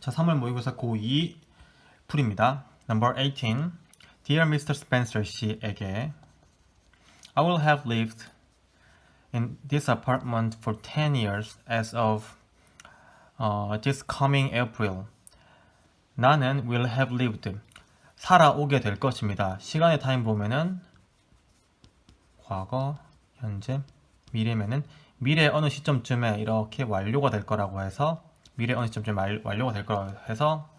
자, 3월 모의고사 고2 풀입니다. Number 18. Dear Mr. Spencer 씨에게 I will have lived in this apartment for 10 years as of this coming April. 나는 will have lived. 살아오게 될 것입니다. 시간의 타임 보면은 과거, 현재, 미래면은 미래 어느 시점쯤에 이렇게 완료가 될 거라고 해서 미래 어느 시점쯤에 완료가 될 거라고 해서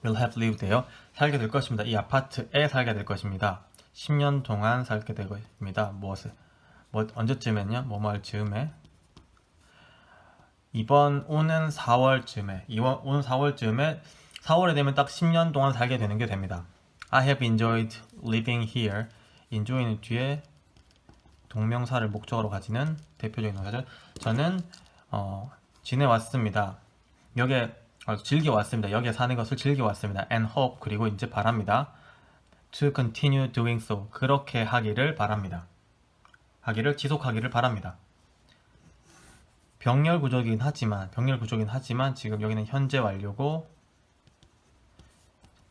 will have lived예요. 살게 될 것입니다. 이 아파트에 살게 될 것입니다. 10년 동안 살게 될 것입니다. 언제쯤에는요? 뭐할 즈음에 이번 오는 4월쯤에 오는 4월쯤에 4월에 되면 딱 10년 동안 살게 되는 게 됩니다. I have enjoyed living here. enjoy는 뒤에 동명사를 목적어로 가지는 대표적인 동사죠. 저는 지내왔습니다. 여기에 즐겨왔습니다. 여기에 사는 것을 즐겨왔습니다. And hope 그리고 이제 바랍니다. To continue doing so. 그렇게 하기를 바랍니다. 지속하기를 바랍니다. 병렬 구조긴 하지만 지금 여기는 현재 완료고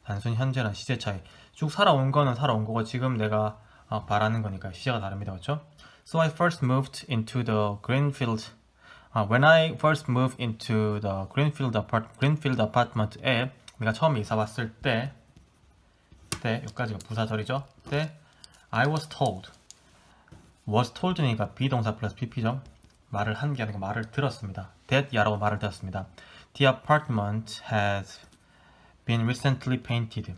단순 현재랑 시제 차이. 쭉 살아온 거는 살아온 거고 지금 내가 바라는 거니까 시제가 다릅니다. 그렇죠? So I first moved into the Greenfield. When I first moved into the Greenfield apartment에 내가 처음에 이사 왔을 때 여기까지가 부사절이죠. I was told. was told니까 비동사 플러스 pp죠. 말을 한 게 아니고 말을 들었습니다. that야라고 말을 들었습니다. The apartment has been recently painted.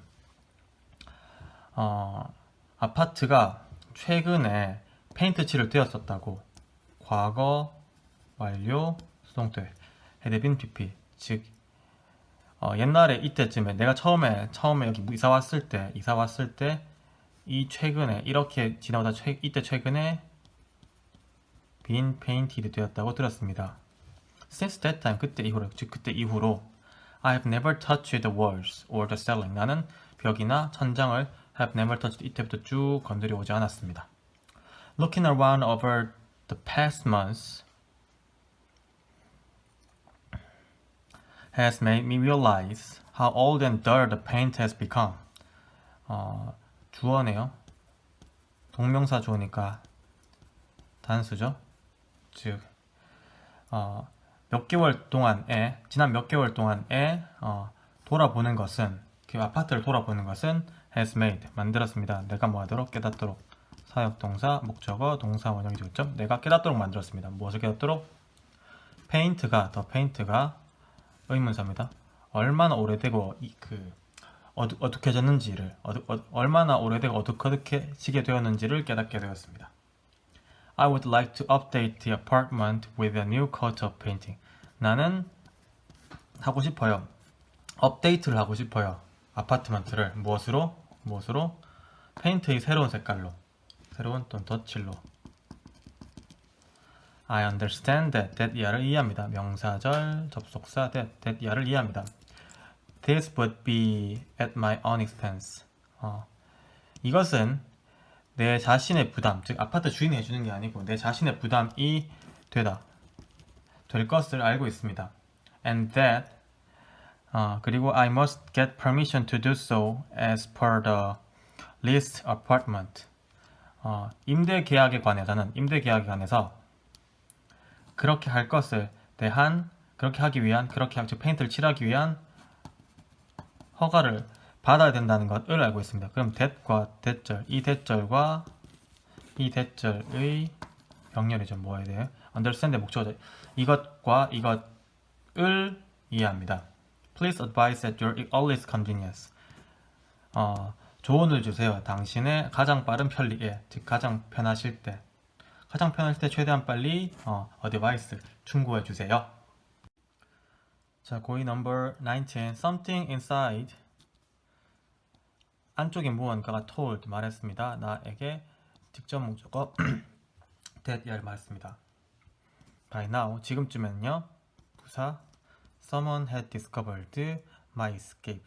아파트가 최근에 페인트 칠을 되었었다고. 과거 완료 수동태 had been pp. 즉 옛날에 이때쯤에 내가 처음에 여기 이사 왔을 때 이 최근에 이렇게 지나오다 이때 최근에 been painted 되었다고 들었습니다. Since that time 그때 이후로 I have never touched the walls or the ceiling. 나는 벽이나 천장을 have never touched 이때부터 쭉 건드려 오지 않았습니다. Looking around over the past months has made me realize how old and dull the paint has become. 주어네요. 동명사 주어니까 단수죠. 즉 지난 몇 개월 동안에 돌아보는 것은 그 아파트를 돌아보는 것은 has made 만들었습니다. 내가 뭐 하도록 깨닫도록 사역동사 목적어 동사 원형이죠. 그렇죠? 내가 깨닫도록 만들었습니다. 무엇을 깨닫도록? 더 페인트가 의문사입니다. 얼마나 오래되고 어둑해졌는지를 얼마나 오래되고 어둑해지게 되었는지를 깨닫게 되었습니다. I would like to update the apartment with a new coat of painting. 나는 하고 싶어요. 업데이트를 하고 싶어요. 아파트먼트를 무엇으로? 페인트의 새로운 색깔로. 새로운 또는 덧칠로. I understand that 야를 이해합니다. 명사절, 접속사 that 야를 이해합니다. This would be at my own expense. 이것은 내 자신의 부담, 즉 아파트 주인이 해주는 게 아니고 내 자신의 부담이 될 것을 알고 있습니다. And that 그리고 I must get permission to do so as per the leased apartment. 임대 계약에 관해서 그렇게 할 것을 즉 페인트를 칠하기 위한 허가를 받아야 된다는 것을 알고 있습니다. 그럼 that과 that절, 이 that절의 병렬이죠. 뭐 해야 돼요? understand의 목적어죠. 이것과 이것을 이해합니다. Please advise at your earliest convenience. 조언을 주세요. 당신의 가장 빠른 편리에, 즉 가장 편하실 때 최대한 빨리 advice 충고해 주세요. 자, 고의 number 19. Something inside. 안쪽에 무언가가 told 말했습니다. 나에게 직접 목적어 that야를 말했습니다. By now 지금쯤에는요. 부사 Someone had discovered my escape.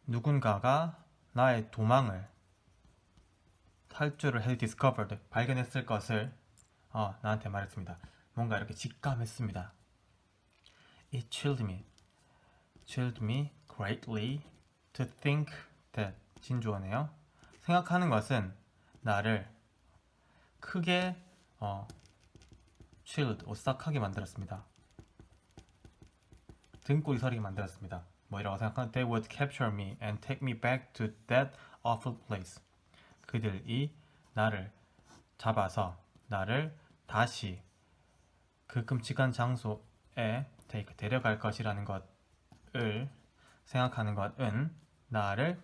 누군가가 나의 탈주를 had discovered 발견했을 것을 나한테 말했습니다. 뭔가 이렇게 직감했습니다. It chilled me. thrilled me greatly to think that. 진주어네요. 생각하는 것은 나를 크게 thrilled, 오싹하게 만들었습니다. 등골이 서리게 만들었습니다. 뭐라고 생각하면 They would capture me and take me back to that awful place. 그들이 나를 잡아서 나를 다시 그 끔찍한 장소에 take, 데려갈 것이라는 것을 생각하는 것은 나를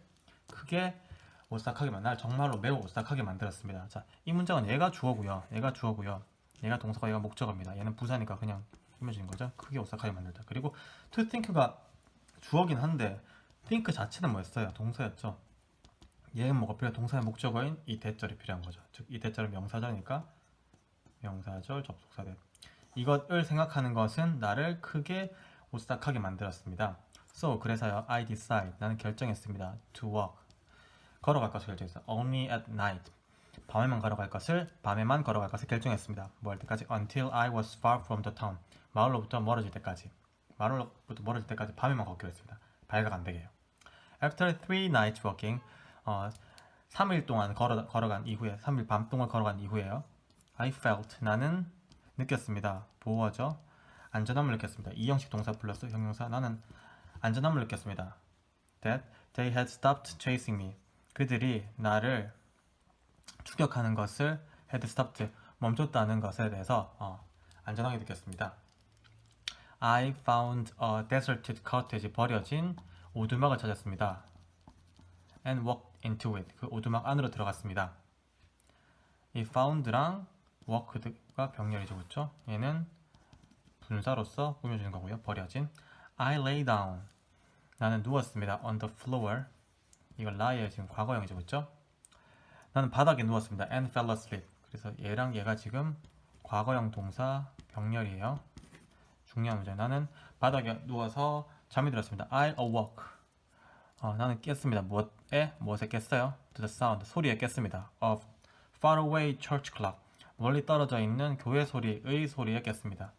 크게 오싹하게 나를 정말로 매우 오싹하게 만들었습니다. 자, 이 문장은 얘가 주어고요. 얘가 동사고 얘가 목적어입니다. 얘는 부사니까 그냥 꾸며지는 거죠. 크게 오싹하게 만들다. 그리고 to think가 주어긴 한데 think 자체는 뭐였어요? 동사였죠. 얘는 뭐가 필요해? 동사의 목적어인 이 대절이 필요한 거죠. 즉 이 대절은 명사절이니까 명사절 접속사 대. 이것을 생각하는 것은 나를 크게 오싹하게 만들었습니다. So 그래서요. I decide 나는 결정했습니다. To walk 걸어갈 것을 결정했어요. Only at night 밤에만 걸어갈 것을 결정했습니다. 뭐 할 때까지? Until I was far from the town 마을로부터 멀어질 때까지 밤에만 걷기로 했습니다. 발각 안 되게요. After 3 nights walking 3일 동안 걸어간 이후에 3일 밤 동안 걸어간 이후에요. I felt 나는 느꼈습니다. 보어죠. 안전함을 느꼈습니다. 이형식 동사 플러스 형용사 나는 안전함을 느꼈습니다. That they had stopped chasing me 그들이 나를 추격하는 것을 had stopped 멈췄다는 것에 대해서 안전하게 느꼈습니다. I found a deserted cottage 버려진 오두막을 찾았습니다. And walked into it 그 오두막 안으로 들어갔습니다. 이 found랑 walked가 병렬이죠, 그렇죠? 얘는 분사로서 꾸며주는 거고요. 버려진. I lay down 나는 누웠습니다. On the floor 이건 lie의 지금 과거형이죠, 그렇죠? 나는 바닥에 누웠습니다. And fell asleep 그래서 얘랑 얘가 지금 과거형 동사 병렬이에요. 중요한 문제. 나는 바닥에 누워서 잠이 들었습니다. I awoke 나는 깼습니다. 무엇에 깼어요? To the sound 소리에 깼습니다. Of faraway church clock 멀리 떨어져 있는 교회 소리의 소리에 깼습니다.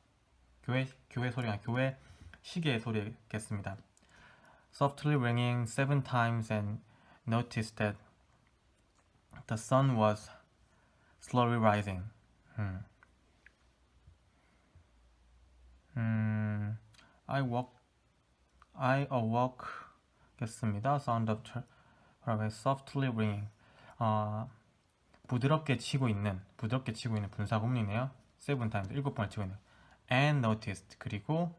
교회 소리가 교회 시계의 소리에 깼습니다. Softly ringing 7 times and noticed that the sun was slowly rising. I awoke 겠습니다. Sound of softly ringing. 부드럽게 치고 있는 분사 구문이네요. 7 times 7번을 치고 있는. And noticed 그리고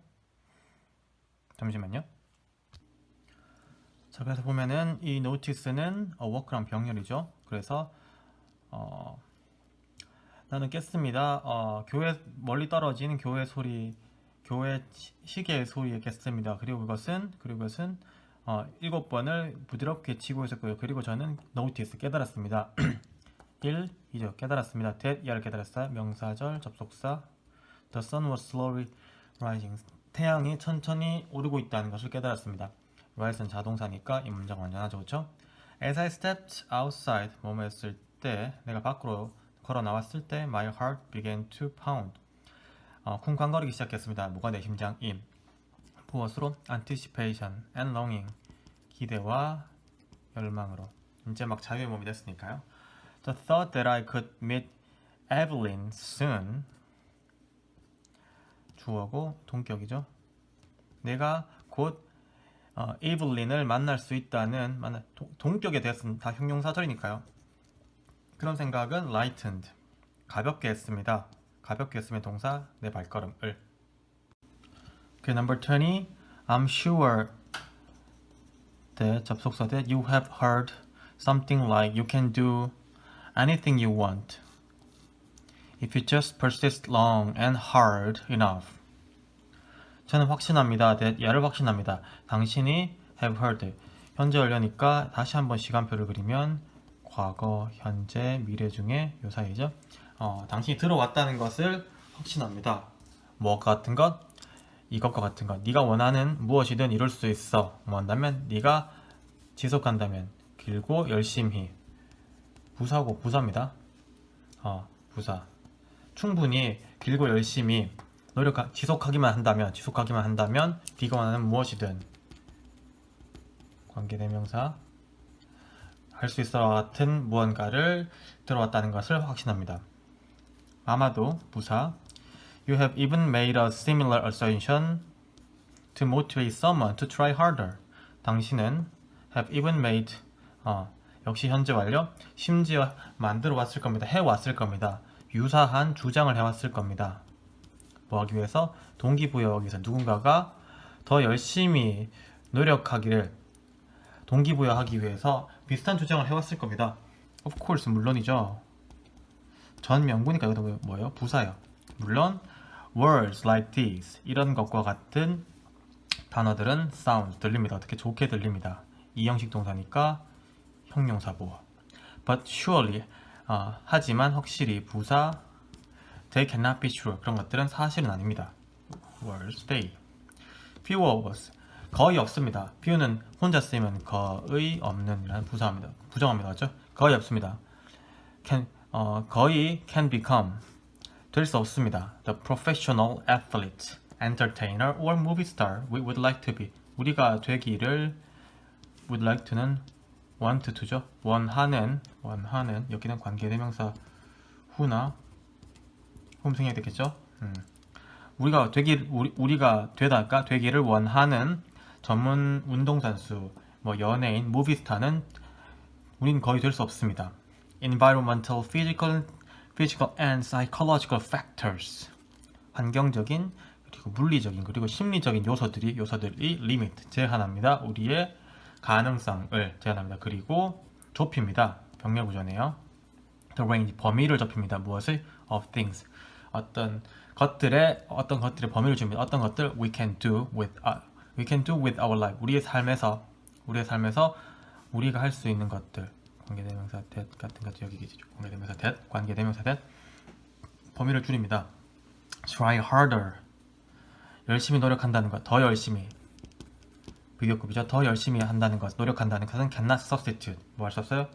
잠시만요. 자, 그래서 보면은 이 notice는 awoke란 병렬이죠. 그래서 나는 깼습니다. 교회 멀리 떨어진 교회 시계의 소리에 깼습니다. 그리고 이것은 7번을 부드럽게 치고 있었고요. 그리고 저는 notice 깨달았습니다. 1이죠. 깨달았습니다. that 야를 깨달았어요. 명사절 접속사 The sun was slowly rising 태양이 천천히 오르고 있다는 것을 깨달았습니다. rise는 자동사니까 이 문장 완전하죠, 그렇죠? As I stepped outside 뭐뭐 했을 때 내가 밖으로 걸어 나왔을 때 my heart began to pound 쿵쾅거리기 시작했습니다. 뭐가 내 심장임 무엇으로? anticipation and longing 기대와 열망으로 이제 막 자유의 몸이 됐으니까요. The thought that I could meet Evelyn soon 주어고 동격이죠. 내가 곧 에블린을 만날 수 있다는 동격에 대해서는 다 형용사절이니까요. 그런 생각은 lightened 가볍게 했습니다. 가볍게 했으면 동사 내 발걸음을. Okay, number 20. I'm sure that 접속사 that you have heard something like you can do anything you want if you just persist long and hard enough. 저는 확신합니다. that 야를 확신합니다. 당신이 have heard 현재 완료니까 다시 한번 시간표를 그리면 과거, 현재, 미래 중에 요 사이죠. 당신이 들어왔다는 것을 확신합니다. 뭐 같은 것? 이것과 같은 것. 네가 원하는 무엇이든 이룰 수 있어. 뭐 한다면 네가 지속한다면 길고 열심히 부사고 부사입니다. 부사. 충분히 길고 열심히 지속하기만 한다면 네가 원하는 무엇이든 관계대명사 할 수 있어와 같은 무언가를 들어왔다는 것을 확신합니다. 아마도 부사 You have even made a similar assertion to motivate someone to try harder. 당신은 have even made 역시 현재 완료 심지어 만들어 왔을 겁니다. 해왔을 겁니다. 유사한 주장을 해왔을 겁니다. 뭐 하기 위해서? 동기부여하기 위해서 누군가가 더 열심히 노력하기를 동기부여하기 위해서 비슷한 주장을 해왔을 겁니다. Of course, 물론이죠. 전 명구니까 이것도 뭐예요? 부사요. 물론 words like these 이런 것과 같은 단어들은 sound 들립니다. 어떻게 좋게 들립니다. 이형식 동사니까 형용사보호. But surely 하지만 확실히 부사 they cannot be true 그런 것들은 사실은 아닙니다. words they few of us 거의 없습니다. few는 혼자 쓰이면 거의 없는 이라는 부사합니다. 부정합니다. 맞죠? 거의 없습니다. 거의 can become 될 수 없습니다. The professional athlete, entertainer or movie star we would like to be 우리가 되기를 would like to는 want to죠. 원하는 여기는 관계대명사 who나 홈생해야 되겠죠. 우리가 되다가 되기를 원하는 전문 운동선수, 뭐 연예인, 무비스타는 우린 거의 될 수 없습니다. Environmental, physical and psychological factors 환경적인 그리고 물리적인 그리고 심리적인 요소들이 limit 제한합니다. 우리의 가능성을 제한합니다. 그리고 좁힙니다. 병렬구조네요. The range 범위를 좁힙니다. 무엇을? Of things 어떤 것들의 범위를 줍니다. 어떤 것들 we can do with our life 우리의 삶에서 우리가 할 수 있는 것들 관계대명사 that 같은 것도 여기 계시죠. 관계대명사 that 범위를 줄입니다. Try harder 열심히 노력한다는 것, 더 열심히 비교급이죠. 더 열심히 한다는 것, 노력한다는 것은 cannot substitute 뭐 할 수 없어요?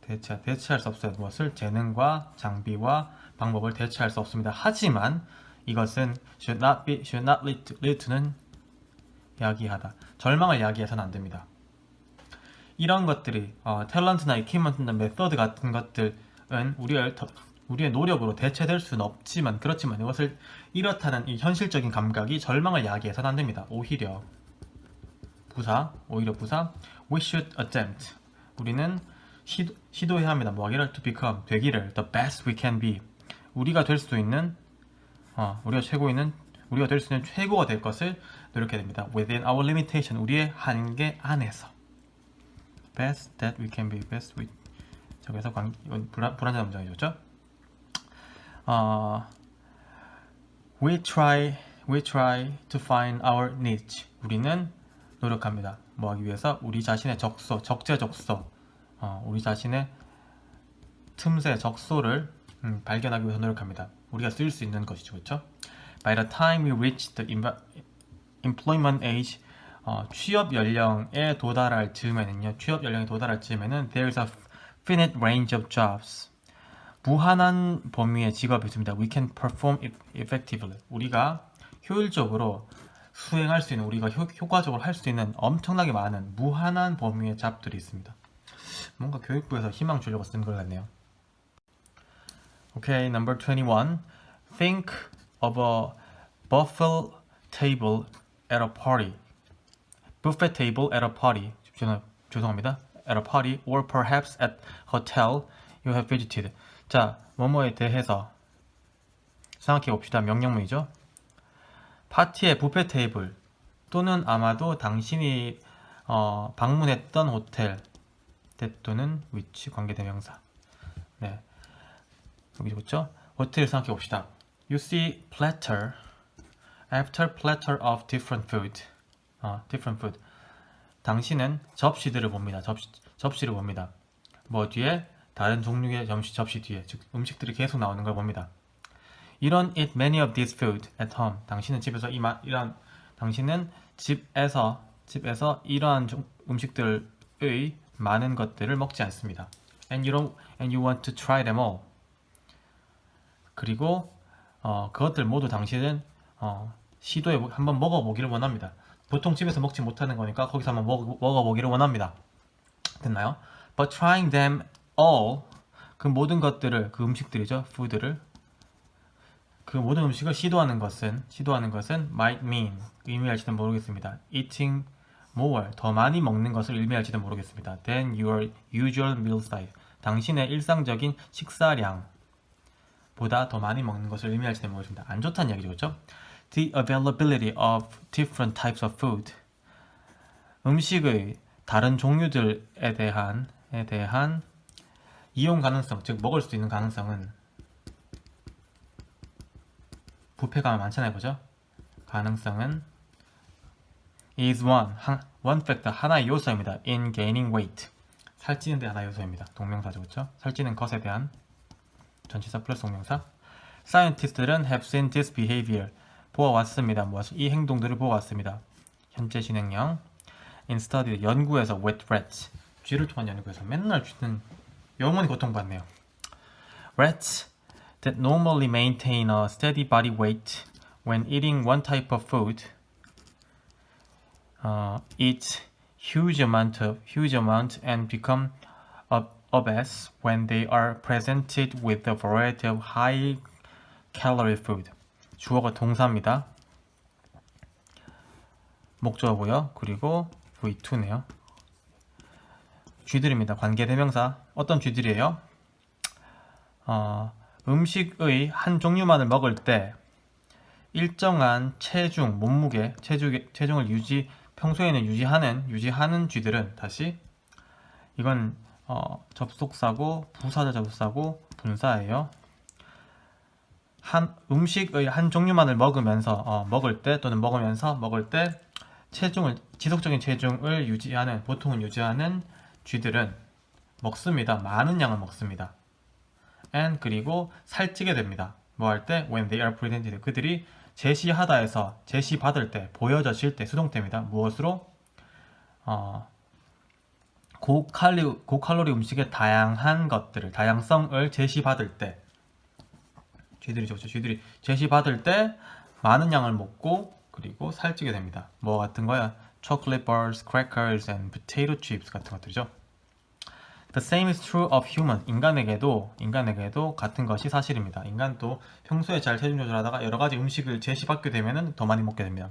대체할 수 없어요. 무엇을? 재능과 장비와 방법을 대체할 수 없습니다. 하지만 이것은 should not lead to는 야기하다. 절망을 야기해서는 안 됩니다. 이런 것들이 탤런트나 equipment나 메서드 같은 것들은 우리의 노력으로 대체될 수는 없지만 그렇지만 이것을 이렇다는 이 현실적인 감각이 절망을 야기해서는 안 됩니다. 오히려 부사 we should attempt 우리는 시도해야 합니다. 뭐하기를? to become 되기를 the best we can be 우리가 될 수 있는 우리가 될 수 있는 최고가 될 것을 노력해야 됩니다. within our limitation 우리의 한계 안에서 best that we can be best we 저기서 이건 불완전한 문장이죠. we try to find our niche 우리는 노력합니다. 뭐하기 위해서? 우리 자신의 적재적소 우리 자신의 틈새 적소를 발견하기 위해서 노력합니다. 우리가 쓸 수 있는 것이죠. 그렇죠? By the time we reach the employment age 취업 연령에 도달할 즈음에는 there's a finite range of jobs 무한한 범위의 직업이 있습니다. We can perform effectively 우리가 효율적으로 수행할 수 있는 우리가 효과적으로 할 수 있는 엄청나게 많은 무한한 범위의 잡들이 있습니다. 뭔가 교육부에서 희망 주려고 쓴 것 같네요. Okay, number 21. Think of a buffet table at a party. Buffet table at a party. 죄송합니다. At a party or perhaps at hotel you have visited. 자, 뭐뭐에 대해서 생각해 봅시다. 명령문이죠. 파티의 뷔페 테이블 또는 아마도 당신이 방문했던 호텔 또는 위치 관계대명사. 네, 여기 그렇죠? 호텔을 생각해 봅시다. You see platter after platter of different food. 당신은 접시들을 봅니다. 접시를 봅니다. 뭐 뒤에 다른 종류의 접시 뒤에 즉 음식들이 계속 나오는 걸 봅니다. You don't eat many of this food at home. 당신은 집에서 당신은 집에서 이러한 음식들의 많은 것들을 먹지 않습니다. And you want to try them all. 그리고 그것들 모두 당신은 시도해 한번 먹어보기를 원합니다. 보통 집에서 먹지 못하는 거니까 거기서 한번 먹어보기를 원합니다. 됐나요? But trying them all, 그 모든 것들을, 그 음식들이죠, food를, 그 모든 음식을 시도하는 것은 might mean, 의미할지는 모르겠습니다. Eating more, 더 많이 먹는 것을 의미할지도 모르겠습니다. Than your usual meal size, 당신의 일상적인 식사량 보다 더 많이 먹는 것을 의미할지도 모르겠습니다. 안 좋다는 이야기죠, 그렇죠? The availability of different types of food, 음식의 다른 종류들에 대한 이용 가능성, 즉 먹을 수 있는 가능성은, 부패가 많잖아요, 그죠? 가능성은 is one factor, 하나의 요소입니다. in gaining weight, 살찌는 데 하나의 요소입니다. 동명사죠, 그렇죠? 살찌는 것에 대한 전치사 플러스 동명사. Scientist들은 have seen this behavior, 보아왔습니다. 이 행동들을 보아왔습니다. 현재 진행형. In study, 연구에서 with rats, 쥐를 통한 연구에서 맨날 쥐는 영원히 고통받네요. Rats that normally maintain a steady body weight when eating one type of food eat huge amount and become obese when they are presented with a variety of high calorie food. 주어가 동사입니다. 목적어고요. 그리고 V2네요. 쥐들입니다. 관계대명사. 어떤 쥐들이에요? 음식의 한 종류만을 먹을 때 일정한 체중, 몸무게, 체중을 평소에는 유지하는 쥐들은, 다시 이건 접속사고 부사절 접속사고 분사예요. 음식의 한 종류만을 먹으면서 먹을 때 지속적인 체중을 보통은 유지하는 쥐들은 먹습니다. 많은 양을 먹습니다. and 그리고 살찌게 됩니다. 뭐 할 때? when they are presented, 그들이 제시받을 때, 보여져질 때, 수동태입니다. 무엇으로? 고칼로리 음식의 다양성을 제시받을 때, 쥐들이 제시받을 때 많은 양을 먹고 그리고 살찌게 됩니다. 뭐 같은 거야? chocolate bars, crackers, and potato chips 같은 것들이죠. The same is true of human. 인간에게도 같은 것이 사실입니다. 인간도 평소에 잘 체중 조절하다가 여러 가지 음식을 제시받게 되면 더 많이 먹게 됩니다.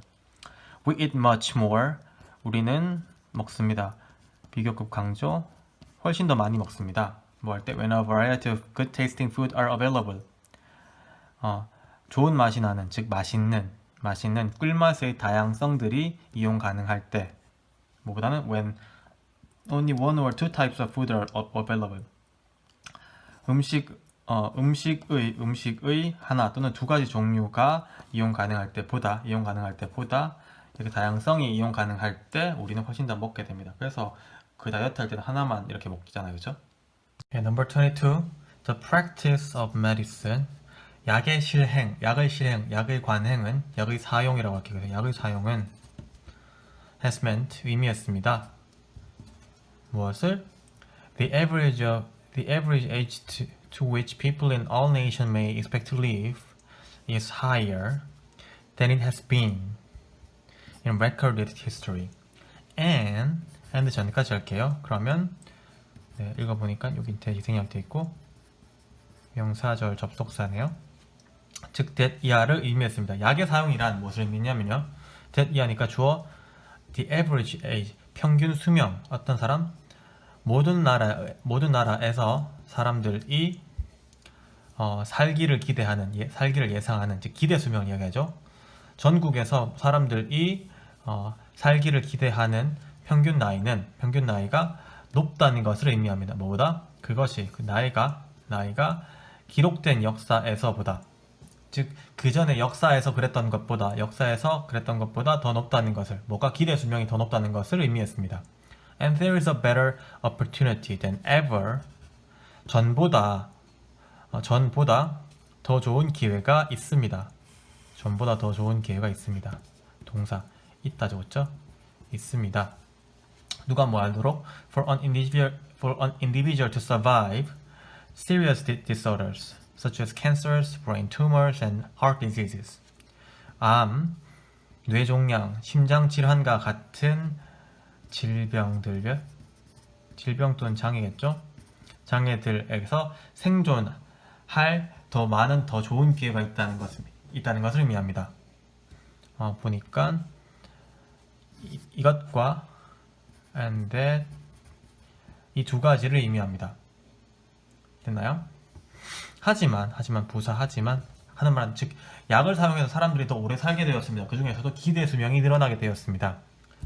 We eat much more. 우리는 먹습니다. 비교급 강조. 훨씬 더 많이 먹습니다. 뭐 할 때? When a variety of good tasting food are available. 좋은 맛이 나는, 즉 맛있는 꿀맛의 다양성들이 이용 가능할 때. 뭐보다는 when only one or two types of food are available. 음식의 하나 또는 두 가지 종류가 이용 가능할 때보다 이렇게 다양성이 이용 가능할 때 우리는 훨씬 더 먹게 됩니다. 그래서 그 다이어트 할 때는 하나만 이렇게 먹잖아요, 그렇죠? Okay, number 22. The practice of medicine. 약의 관행은, 약의 사용이라고 할게요. 약의 사용은 has meant, 의미했습니다. 무엇을? The average age to which people in all nations may expect to live is higher than it has been in recorded history. and 전까지 할게요. 그러면 읽어보니까 여기 대지생략 되어 있고 명사절 접속사네요. 즉 that 이하를 의미했습니다. 약의 사용이란 무엇을 의미냐면요, that 이하니까 주어 the average age, 평균 수명, 어떤 사람? 모든 나라에서 사람들이 살기를 예상하는, 즉 기대 수명을 이야기하죠. 전국에서 사람들이 살기를 기대하는 평균 나이가 높다는 것을 의미합니다. 뭐보다? 그것이 그 나이가 기록된 역사에서보다, 즉 그 전에 역사에서 그랬던 것보다 더 높다는 것을, 뭐가 기대 수명이 더 높다는 것을 의미했습니다. And there is a better opportunity than ever. 전보다 더 좋은 기회가 있습니다. 동사 있다 적었죠? 있습니다. 누가 뭐 하도록? For an individual to survive serious disorders such as cancers, brain tumors, and heart diseases. 암, 뇌종양, 심장질환과 같은 질병들, 질병 또는 장애겠죠? 장애들에서 생존할 더 많은 더 좋은 기회가 있다는 것을 의미합니다. 보니까 이것과 and that 이 두 가지를 의미합니다. 됐나요? 하지만 하는 말은 즉 약을 사용해서 사람들이 더 오래 살게 되었습니다. 그 중에서도 기대 수명이 늘어나게 되었습니다.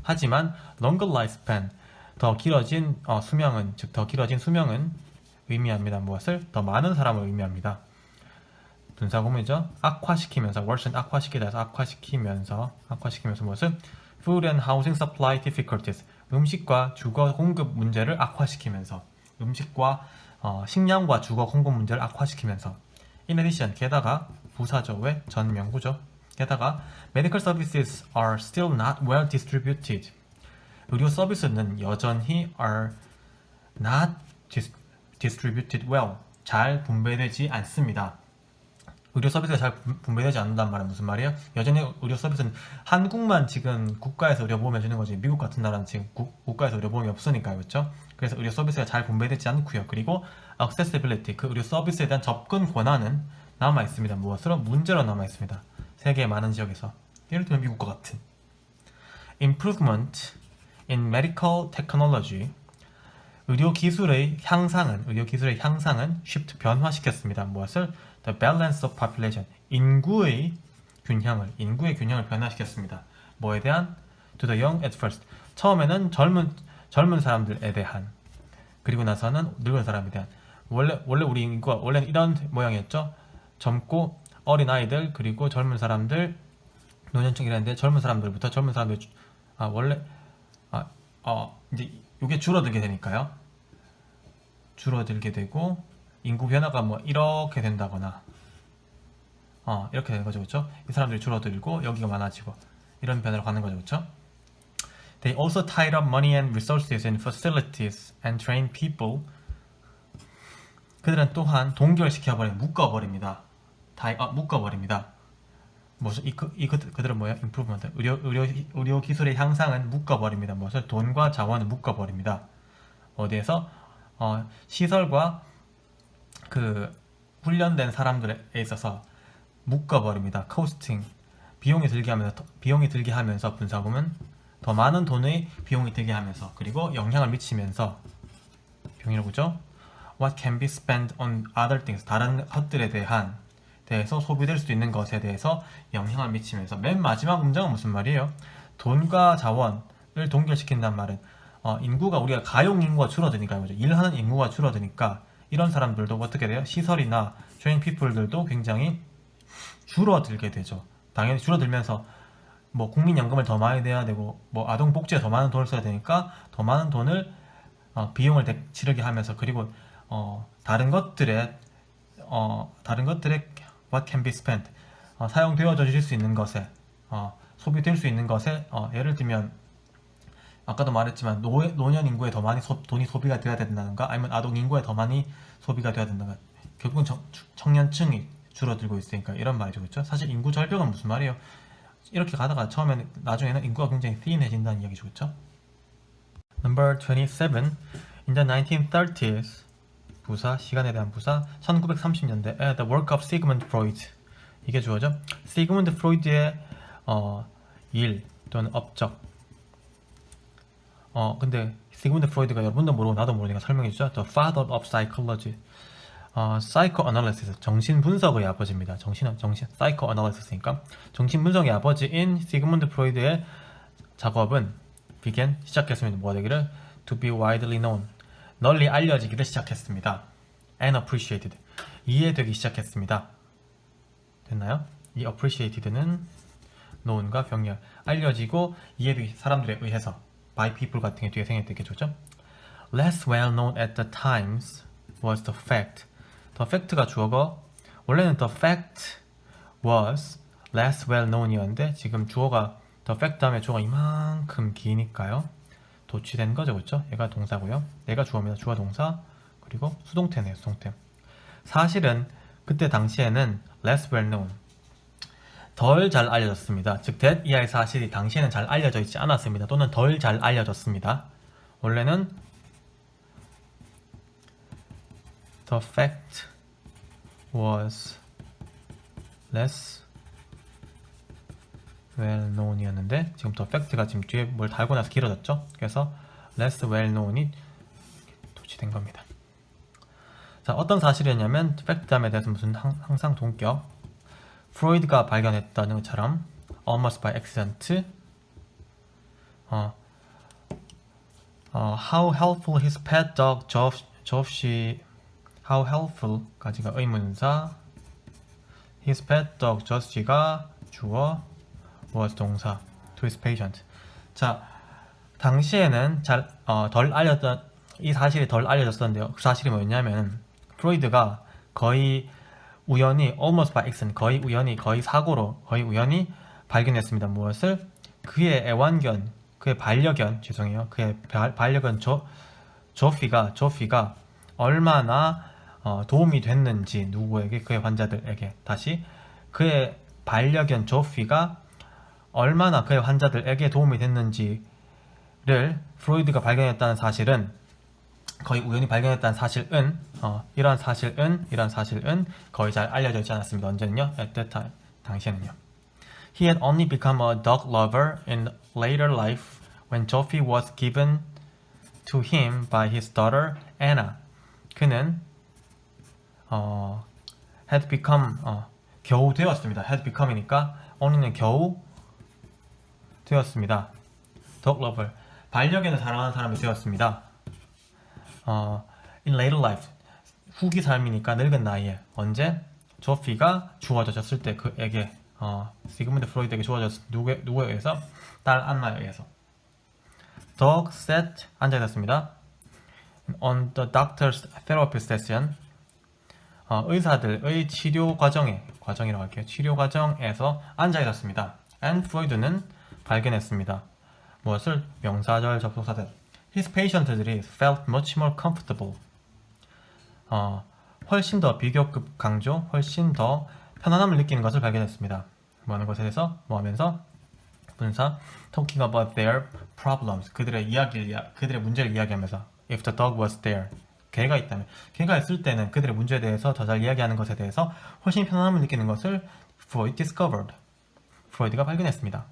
하지만 longer lifespan 더 길어진 수명은 즉 더 길어진 수명은 의미합니다. 무엇을? 더 많은 사람을 의미합니다. 분사구문이죠. 악화시키면서 worsen 악화시키다 해서 악화시키면서 무엇을? Food and housing supply difficulties 음식과 주거 공급 문제를 악화시키면서 음식과 식량과 주거 공급 문제를 악화시키면서 In addition 게다가 부사죠. 왜? 전명구죠. 게다가 medical services are still not well distributed 의료 서비스는 여전히 are not distributed well 잘 분배되지 않습니다. 의료 서비스가 잘 분배되지 않는다는 말은 무슨 말이에요? 여전히 의료 서비스는 한국만 지금 국가에서 의료보험을 주는 거지 미국 같은 나라는 지금 국가에서 의료보험이 없으니까요. 그렇죠? 그래서 의료 서비스가 잘 분배되지 않고요. 그리고 accessibility 그 의료 서비스에 대한 접근 권한은 남아있습니다. 무엇으로? 문제로 남아있습니다. 세계의 많은 지역에서 예를 들면 미국과 같은 improvement in medical technology 의료 기술의 향상은 shift 변화시켰습니다. 무엇을? The balance of population 인구의 균형을 변화시켰습니다. 뭐에 대한? To the young at first 처음에는 젊은 사람들에 대한 그리고 나서는 늙은 사람에 대한 원래 우리 인구가 원래는 이런 모양이었죠. 젊고 어린 아이들 그리고 젊은 사람들 노년층이라는데 젊은 사람들부터 젊은 사람들 이제 이게 줄어들게 되니까요. 줄어들게 되고 인구 변화가 뭐 이렇게 된다거나 이렇게 되는 거죠. 그렇죠? 이 사람들이 줄어들고 여기가 많아지고 이런 변화로 가는 거죠. 그렇죠? They also tied up money and resources in facilities and trained people. 그들은 또한 묶어버립니다. 묶어버립니다. 무슨 그들은 뭐예요? improvement 의료 기술의 향상은 묶어버립니다. 무엇을? 돈과 자원을 묶어버립니다. 어디에서? 시설과 그 훈련된 사람들에 있어서 묶어버립니다. costing 비용이 들게 하면서 분사구문 더 많은 돈의 비용이 들게 하면서 그리고 영향을 미치면서 병이라고 죠 What can be spent on other things 다른 것들에 대해서 소비될 수 있는 것에 대해서 영향을 미치면서 맨 마지막 문장은 무슨 말이에요? 돈과 자원을 동결시킨다는 말은 우리가 가용 인구가 줄어드니까 그죠? 일하는 인구가 줄어드니까 이런 사람들도 어떻게 돼요? 시설이나 trained people들도 굉장히 줄어들게 되죠. 당연히 줄어들면서 뭐 국민연금을 더 많이 내야 되고 뭐 아동복지에 더 많은 돈을 써야 되니까 더 많은 돈을 비용을 치르게 하면서 그리고 다른 것들에 what can be spent 사용되어져 줄 수 있는 것에 소비될 수 있는 것에 예를 들면 아까도 말했지만 노년 인구에 더 많이 돈이 소비가 되어야 된다는가 아니면 아동 인구에 더 많이 소비가 되어야 된다는가 결국은 청년층이 줄어들고 있으니까 이런 말이죠. 그렇죠? 사실 인구 절벽은 무슨 말이에요? 이렇게 가다가 나중에는 인구가 굉장히 thin해진다는 이야기죠. 그렇죠? Number 27 In the 1930s 부사, 시간에 대한 부사 1930년대 The work of Sigmund Freud 이게 주어져 시그문드 프로이드의 일 또는 업적 근데 시그문드 프로이드가 여러분도 모르고 나도 모르니까 설명해 주죠. The father of psychology psychoanalysis 정신 분석의 아버지입니다. psychoanalysis니까 정신 분석의 아버지인 시그문드 프로이드의 작업은 began 시작했습니다. 뭐가 되기를 to be widely known 널리 알려지기를 시작했습니다. and appreciated 이해되기 시작했습니다. 됐나요? 이 appreciated는 known과 병렬 알려지고 이해되기 사람들에 의해서 by people 같은 게 뒤에 생겼겠죠. 그렇죠? Less well known at the times was the fact. the fact가 주어가 원래는 the fact was less well known이었는데 지금 주어가 the fact 다음에 주어가 이만큼 기니까요. 도취된 거죠. 그렇죠? 얘가 동사고요. 얘가 주어입니다. 주어 동사 그리고 수동태네요. 수동태. 사실은 그때 당시에는 less well known 덜 잘 알려졌습니다. 즉 that 이하의 사실이 당시에는 잘 알려져 있지 않았습니다. 또는 덜 잘 알려졌습니다. 원래는 the fact was less well known 이었는데 지금 the fact가 지금 뒤에 뭘 달고 나서 길어졌죠. 그래서 less well known이 도치된 겁니다. 자, 어떤 사실이었냐면 fact 다음에 대해서 무슨 항상 동격 프로이드가 발견했다는 것처럼 almost by accident how helpful his pet dog Joffy how helpful까지가 의문사 his pet dog Joffy가 주어 was 동사 to his patient. 자, 당시에는 덜 알렸던 이 사실이 덜 알려졌었는데요. 그 사실이 뭐였냐면 프로이드가 거의 우연히 almost by accident 거의 우연히 거의 사고로 거의 우연히 발견했습니다. 무엇을? 그의 애완견 그의 반려견 그의 반려견 조피가 얼마나 도움이 됐는지 누구에게 그의 환자들에게 다시 그의 반려견 조피가 얼마나 그의 환자들에게 도움이 됐는지를 프로이드가 발견했다는 사실은 거의 우연히 발견했다는 사실은 이러한 사실은 거의 잘 알려져 있지 않았습니다. 언제는요? At that time 당시에는요. He had only become a dog lover in later life when Joffy was given to him by his daughter Anna. 그는 had become 겨우 되었습니다. had become이니까 only는 겨우 되었습니다. dog lover 반려견을 사랑하는 사람이 되었습니다. in later life 후기 삶이니까 늙은 나이에 언제 조피가 주어졌을 때 그에게 시그문드 프로이드에게 주어졌을 누구에 의해서 딸 안나에 의해서 dog sat 앉아 있었습니다. on the doctor's therapy session 의사들의 치료 과정이라고 할게요. 치료 과정에서 앉아 있었습니다. and 프로이드는 발견했습니다. 무엇을? 명사절 접속사들 his patient들이 felt much more comfortable 훨씬 더 비교급 강조 훨씬 더 편안함을 느끼는 것을 발견했습니다. 뭐 하는 것에 대해서 뭐 하면서 분사 talking about their problems 그들의 문제를 이야기하면서 if the dog was there 개가 있다면 개가 있을 때는 그들의 문제에 대해서 더 잘 이야기하는 것에 대해서 훨씬 편안함을 느끼는 것을 프로이드가 발견했습니다.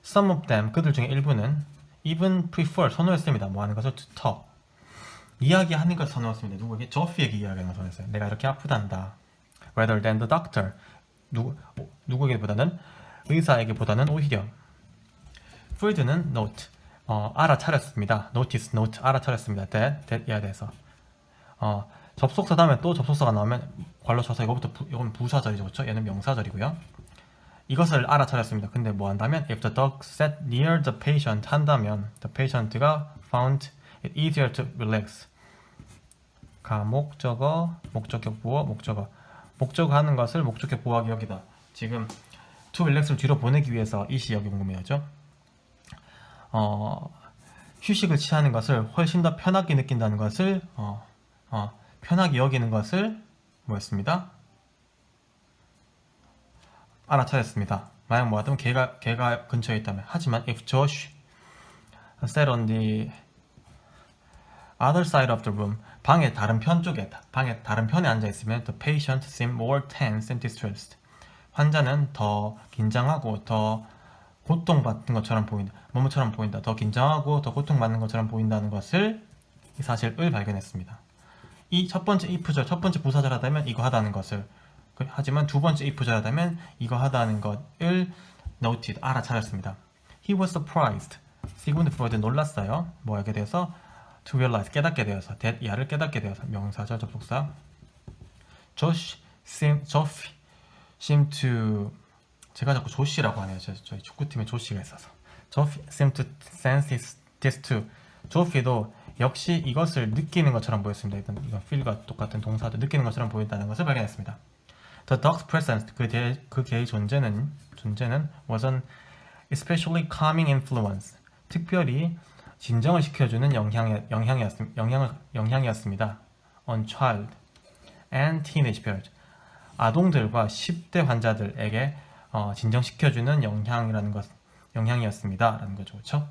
Some of them 그들 중에 일부는 even prefer 선호했습니다. 뭐 하는 것을 to talk 이야기하는 것을 선호했습니다. 누구에게? 조피에게 이야기하는 것을 선호했어요. 내가 이렇게 아프단다. rather than the doctor 누구에게보다는 의사에게보다는 오히려 프로이드는 note 알아차렸습니다. notice 알아차렸습니다. that 이하에 대해서 접속사 다음에 또 접속사가 나오면 괄호 쳐서 이건 부사절이죠. 그렇죠? 얘는 명사절이고요. 이것을 알아차렸습니다. 근데 뭐 한다면 if the dog sat near the patient 한다면 the patient가 found it easier to relax 목적어 목적격 보어 목적어 하는 것을 목적격 보호하기 여기다 지금 to relax를 뒤로 보내기 위해서 이시 여기 궁금해하죠. 휴식을 취하는 것을 훨씬 더 편하게 느낀다는 것을 편하게 여기는 것을 뭐였습니다? 알아차렸습니다. 만약 뭐하다면 개가 근처에 있다면 하지만 if Josh sat on the other side of the room 방의 다른 편에 앉아 있으면 the patient seemed more tense and distressed 환자는 더 긴장하고 더 고통받는 것처럼 보인다. 뭐뭐처럼 보인다. 더 긴장하고 더 고통받는 것처럼 보인다는 것을 이 사실을 발견했습니다. 이 첫 번째 if절, 첫 번째 부사절 하다면 이거 하다는 것을 하지만 두 번째 if절 하다면 이거 하다는 것을 noted, 알아차렸습니다. He was surprised. 시그문드 프로이드 놀랐어요. 뭐하게 돼서? To realize, 깨닫게 되어서. that 이하를 깨닫게 되어서. 명사절 접속사. Josh seemed to 제가 자꾸 조시라고 하네요. 저희 축구팀에 조시가 있어서. Josh seemed to sense this too. 조피도 역시 이것을 느끼는 것처럼 보였습니다. 일단 이건 feel과 똑같은 동사도 느끼는 것처럼 보인다는 것을 발견했습니다. The dog's presence, 그 개의 존재는 was an especially calming influence. 특별히 진정을 시켜주는 영향이었습니다. On child and teenage patients. 아동들과 10대 환자들에게 진정시켜주는 영향이었습니다. 라는 거죠. 그렇죠?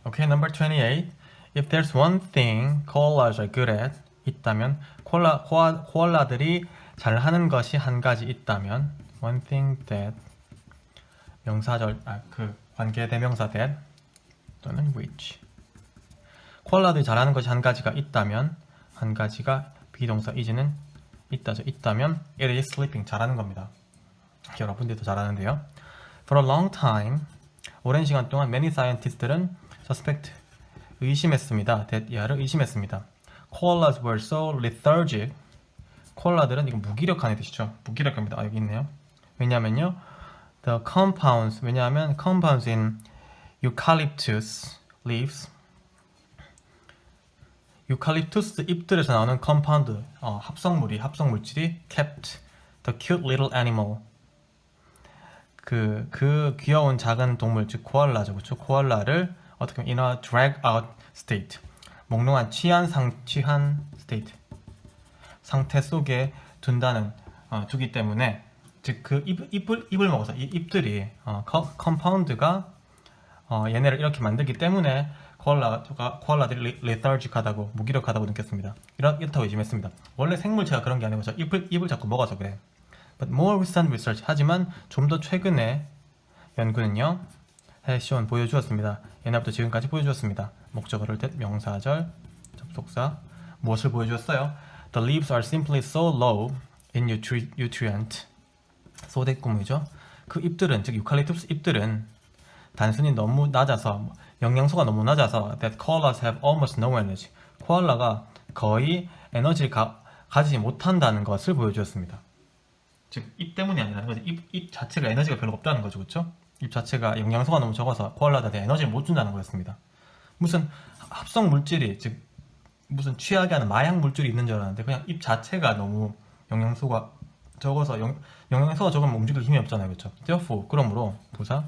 Okay, number 28. If there's one thing koalas are good at, 있다면 코알라들이 잘하는 것이 한 가지 있다면 one thing that 명사절 관계 대명사 that 또는 which 코알라들이 잘하는 것이 한 가지가 있다면 한 가지가 비동사 is는 있다면 it is sleeping 잘하는 겁니다. 여러분들도 잘하는데요. For a long time 오랜 시간 동안 many scientists들은 suspect 의심했습니다. that 이하를 의심했습니다. Koalas were so lethargic. 코알라들은 이거 무기력한 뜻이죠. 무기력합니다. 여기 있네요. 왜냐면요. The compounds 왜냐하면 compounds in eucalyptus leaves 유칼립투스 잎들에서 나오는 컴파운드 합성물질이 kept the cute little animal 그 귀여운 작은 동물 즉 코알라죠. 그렇죠? 코알라를 어떻게 보면 in a drag out state 몽롱한 취한 state 상태 속에 두기 때문에 즉 그 잎을 먹어서 이 잎들이 컴파운드가 얘네를 이렇게 만들기 때문에 코알라들이 lethargic하다고 무기력하다고 느꼈습니다. 이렇다고 의심했습니다. 원래 생물체가 그런 게 아니고 저 잎을 자꾸 먹어서 그래. But more recent research 하지만 좀 더 최근의 연구는요. has shown 보여주었습니다. 옛날부터 지금까지 보여주었습니다. 목적어를 명사절 접속사 무엇을 보여주었어요? The leaves are simply so low in nutrient 소대꾸무이죠. 그 잎들은 즉 유칼립투스 잎들은 단순히 너무 낮아서 영양소가 너무 낮아서 that koalas have almost no energy 코알라가 거의 에너지를 가지지 못한다는 것을 보여주었습니다. 즉 잎 때문이 아니라는 거죠. 잎 자체가 에너지가 별로 없다는 거죠. 그렇죠? 잎 자체가 영양소가 너무 적어서 코알라들한테 에너지를 못 준다는 거였습니다. 무슨 합성 물질이 즉 무슨 취하게 하는 마약 물질이 있는 줄 알았는데 그냥 잎 자체가 너무 영양소가 적어서 영양소가 적으면 움직일 힘이 없잖아요. 그렇죠? Therefore 그러므로 부사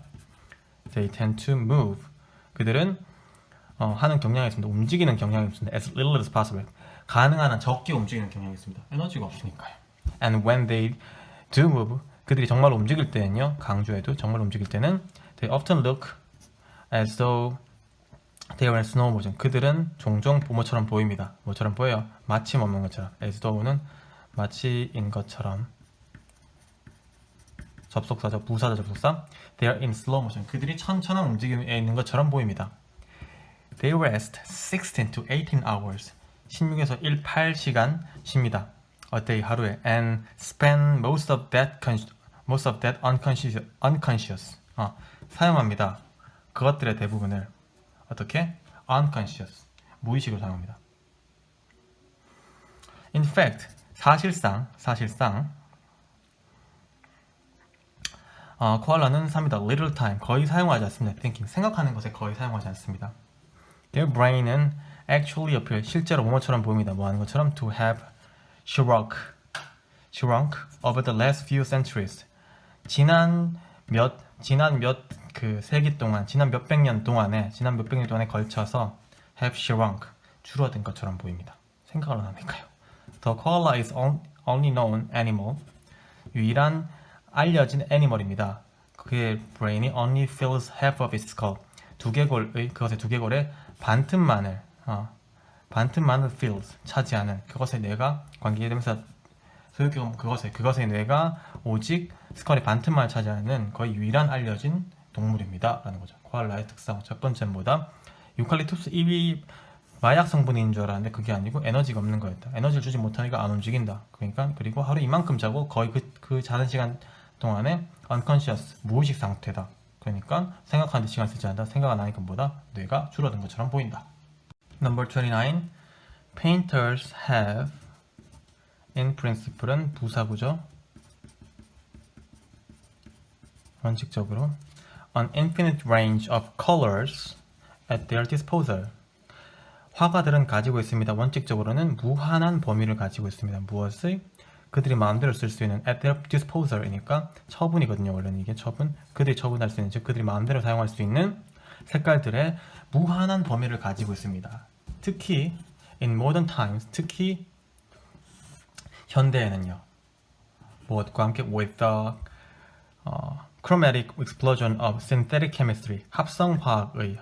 they tend to move 그들은 하는 경향이 있습니다. 움직이는 경향이 있습니다. As little as possible 가능한 한 적게 움직이는 경향이 있습니다. 에너지가 없으니까요. And when they do move 그들이 정말 움직일 때는요. 강조해도 정말 움직일 때는 they often look as though they were in slow motion 그들은 종종 뭐처럼 보입니다. 뭐처럼 보여요? 마치 먹는 것처럼 as though는 마치인 것처럼 접속사죠. 부사죠. 접속사 they are in slow motion 그들이 천천한 움직임에 있는 것처럼 보입니다. They rest 16 to 18 hours 16에서 18시간 쉽니다. A day 하루에 and spend most of that unconscious 사용합니다. 그것들의 대부분을 어떻게? unconscious 무의식으로 사용합니다. In fact 사실상 코알라는 삽니다. Little time 거의 사용하지 않습니다. Thinking 생각하는 것에 거의 사용하지 않습니다. Their brain은 actually appear 실제로 뭐뭐처럼 보입니다. 뭐 하는 것처럼 to have shrunk over the last few centuries 지난 몇 세기 동안 지난 몇백 년 동안에 걸쳐서 have shrunk 줄어든 것처럼 보입니다. 생각을 안 하니까요. The koala is only known animal 유일한 알려진 애니멀입니다. 그의 브레인이 only fills half of its skull 그것의 두개골의 반틈만을 fills 차지하는 그것의 뇌가 관계되면서 그것의 뇌가 오직 스컬의 반틈만을 차지하는 거의 유일한 알려진 동물입니다. 라는 거죠. 코알라의 특성 첫 번째는 뭐다? 유칼립투스 잎이 마약 성분인 줄 알았는데 그게 아니고 에너지가 없는 거였다. 에너지를 주지 못하니까 안 움직인다. 그리고 하루 이만큼 자고 거의 그 자는 시간 동안에 unconscious 무의식 상태다. 그러니까 생각하는 데 시간 쓰지 않는다. 생각 안 하니까 뭐다? 뇌가 줄어든 것처럼 보인다. Number 29. Painters have in principle은 부사구죠. 원칙적으로 an infinite range of colors at their disposal. 화가들은 가지고 있습니다. 원칙적으로는 무한한 범위를 가지고 있습니다. 무엇을? 그들이 마음대로 쓸 수 있는 at their disposal이니까 처분이거든요. 원래는 이게 처분. 그들이 처분할 수 있는 즉 그들이 마음대로 사용할 수 있는 색깔들의 무한한 범위를 가지고 있습니다. 특히 in modern times 특히 현대에는요. 무엇과 함께 with the chromatic explosion of synthetic chemistry, 합성화학의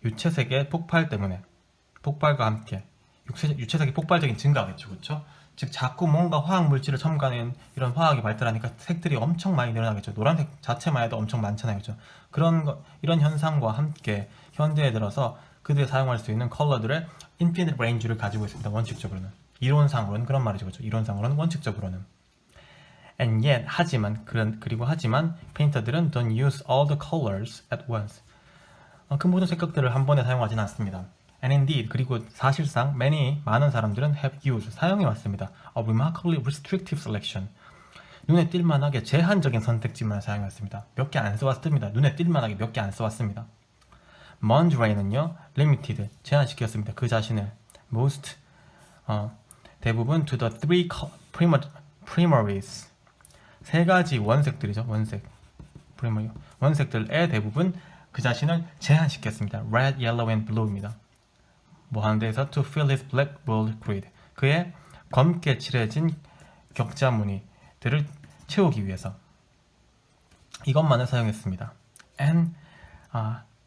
유체색의 폭발 때문에, 폭발과 함께 유체색의 폭발적인 증가겠죠, 그렇죠? 즉 자꾸 뭔가 화학 물질을 첨가하는 이런 화학이 발달하니까 색들이 엄청 많이 늘어나겠죠. 노란색 자체만 해도 엄청 많잖아요, 그렇죠? 이런 현상과 함께 현대에 들어서 그들이 사용할 수 있는 컬러들의 infinite range를 가지고 있습니다. 원칙적으로는, 이론상으로는 그런 말이죠, 그렇죠? 이론상으로는, 원칙적으로는. And yet, 하지만 페인터들은 don't use all the colors at once. 그 모든 색깔들을 한 번에 사용하지는 않습니다. And indeed, 그리고 사실상 많은 사람들은 have used, 사용해 왔습니다. A remarkably restrictive selection. 눈에 띌만하게 제한적인 선택지만 사용했습니다. 몇 개 안 써왔습니다. 눈에 띌만하게 몇 개 안 써왔습니다. Mondrian은요, limited, 제한시켰습니다. 그 자신을 most, 대부분 to the three primaries, 세 가지 원색들이죠. 원색들의 대부분 그 자신을 제한시켰습니다. Red, yellow, and blue입니다. 뭐 하는 데에서 to fill his black bold grid, 그의 검게 칠해진 격자무늬들을 채우기 위해서 이것만을 사용했습니다. And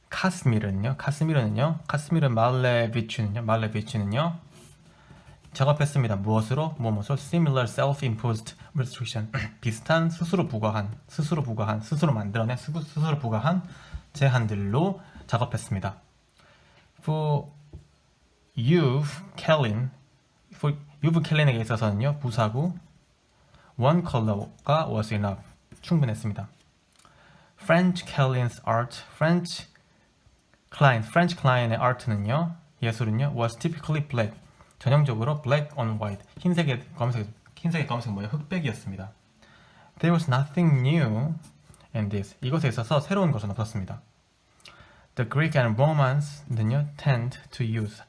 카스미르는 말레비치는요 작업했습니다. 무엇으로? similar self-imposed restriction, 비슷한 스스로 부과한 제한들로 작업했습니다. For Yuv Kellin에게 있어서는요, 부사구 one color가 was enough, 충분했습니다. French Klein의 art는요, 예술은요, was typically black, 전형적으로 black on white, 흰색에 검색 흑백이었습니다. There was nothing new in this, 이것에 있어서 새로운 것은 없었습니다. The Greek and Romans는요, tend to use,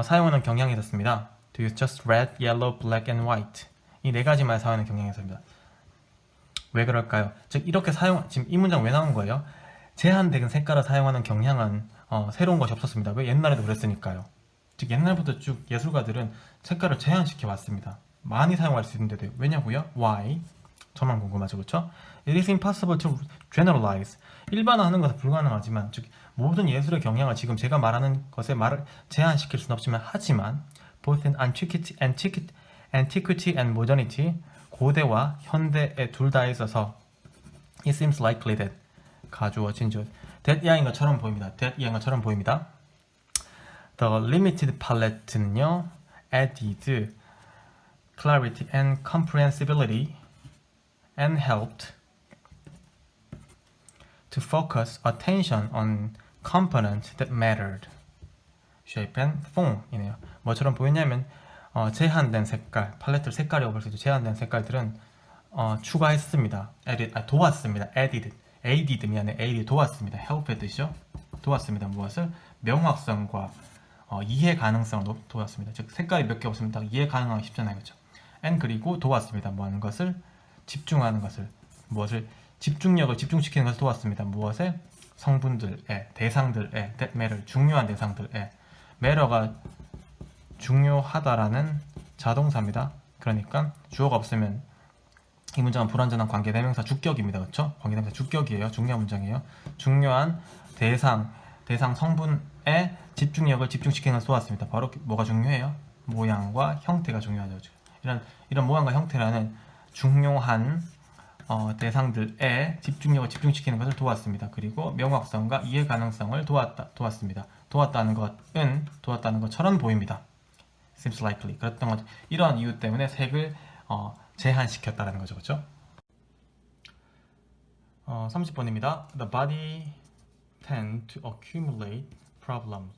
사용하는 경향이 있었습니다. To use just red, yellow, black, and white, 이 네 가지만 사용하는 경향이 있습니다. 왜 그럴까요? 즉 이렇게 지금 이 문장 왜 나온 거예요? 제한된 색깔을 사용하는 경향은 새로운 것이 없었습니다. 왜? 옛날에도 그랬으니까요. 즉 옛날부터 쭉 예술가들은 색깔을 제한시켜 왔습니다. 많이 사용할 수 있는데도. 왜냐고요? Why? 저만 궁금하죠, 그렇죠? It is impossible to generalize. 일반화하는 것은 불가능하지만, 즉 모든 예술의 경향을 지금 제가 말하는 것에 제한시킬 수는 없지만, 하지만 both in antiquity and modernity, 고대와 현대의 둘 다 있어서 it seems likely that, 가주어진 that 이하인 것처럼 보입니다. The limited palette는요, added clarity and comprehensibility and helped to focus attention on components that mattered. shape and form이네요. 뭐처럼 보이냐면 제한된 색깔, 팔레트 색깔이라고 볼 수 있죠. 제한된 색깔들은 추가했습니다. 도왔습니다. added 도왔습니다. help의 뜻이죠. 도왔습니다. 무엇을? 명확성과 이해 가능성을 도왔습니다. 즉 색깔이 몇 개 없으면 딱 이해 가능하기 쉽잖아요, 그렇죠? and 그리고 도왔습니다. 뭐 하는 것을? 집중하는 것을. 무엇을? 집중력을 집중시키는 것을 도왔습니다. 무엇에? 성분들에, 대상들에, that matter, 중요한 대상들에. matter가 중요하다라는 자동사입니다. 그러니까 주어가 없으면 이 문장은 불완전한 관계대명사 주격입니다. 그렇죠? 관계대명사 주격이에요. 중요한 문장이에요. 중요한 대상 성분에 집중력을 집중시키는 것을 쏘았습니다. 바로 뭐가 중요해요? 모양과 형태가 중요하죠. 이런 모양과 형태라는 중요한 대상들에 집중력을 집중시키는 것을 도왔습니다. 그리고 명확성과 이해 가능성을 도왔습니다. 도왔다는 것처럼 보입니다. Seems likely. 그랬던 거죠. 이러한 이유 때문에 색을 제한시켰다는 거죠. 그렇죠? 30번입니다. The body tend to accumulate problems.